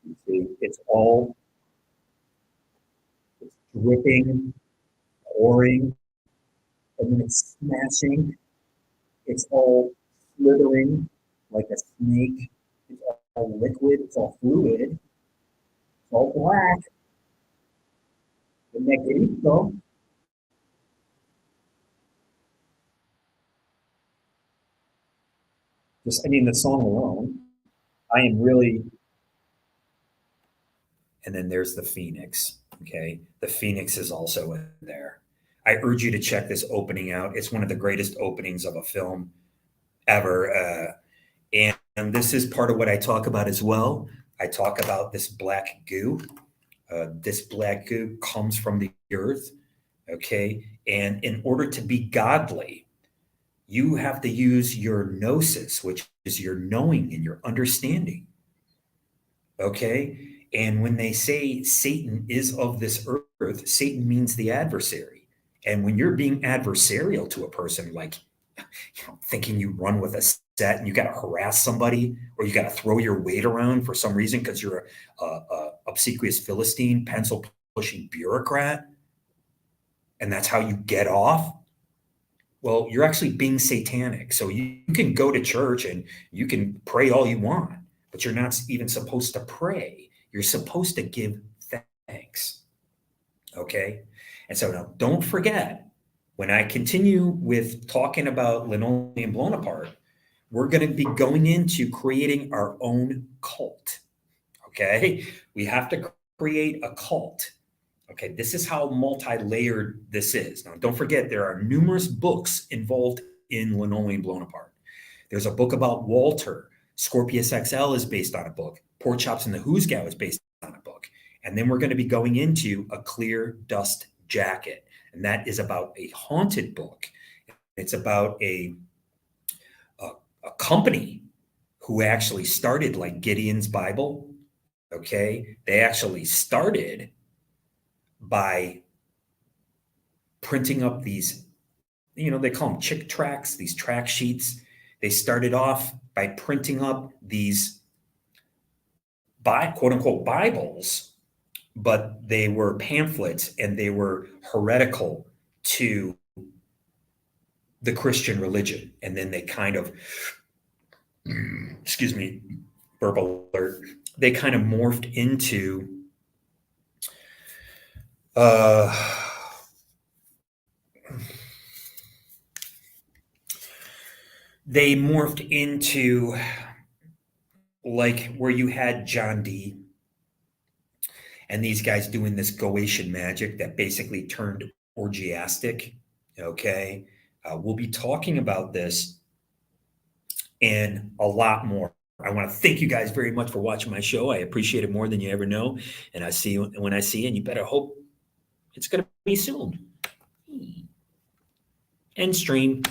You see, it's dripping, pouring, and then it's smashing. It's all slithering like a snake. It's all liquid. It's all fluid. It's all black. The negrito. Just, I mean, the song alone. I am really. And then there's the Phoenix. Okay, the Phoenix is also in there. I urge you to check this opening out. It's one of the greatest openings of a film ever. And this is part of what I talk about as well. I talk about this black goo. This black goo comes from the earth, okay? And in order to be godly, you have to use your gnosis, which is your knowing and your understanding, okay? And when they say Satan is of this earth, Satan means the adversary. And when you're being adversarial to a person, like thinking you run with a set and you got to harass somebody or you got to throw your weight around for some reason because you're a obsequious Philistine, pencil pushing bureaucrat, and that's how you get off. Well, you're actually being satanic. So you can go to church and you can pray all you want, but you're not even supposed to pray. You're supposed to give thanks. Okay. And so now don't forget, when I continue with talking about linoleum blown apart, we're going to be going into creating our own cult. Okay. We have to create a cult. Okay. This is how multi-layered this is. Now, don't forget, there are numerous books involved in linoleum blown apart. There's a book about Walter. Scorpius XL is based on a book. Pork Chops and the Who's Gal is based on a book. And then we're going to be going into A Clear Dust Jacket. And that is about a haunted book. It's about a company who actually started like Gideon's Bible. Okay. They actually started by printing up these, they call them chick tracts, these track sheets. They started off by printing up these quote unquote Bibles, but they were pamphlets and they were heretical to the Christian religion. And then they kind of, excuse me, burp alert, they kind of morphed into like where you had John Dee and these guys doing this Goetian magic that basically turned orgiastic. Okay. We'll be talking about this and a lot more. I want to thank you guys very much for watching my show. I appreciate it more than you ever know. And I see you when I see you, and you better hope it's going to be soon. End stream.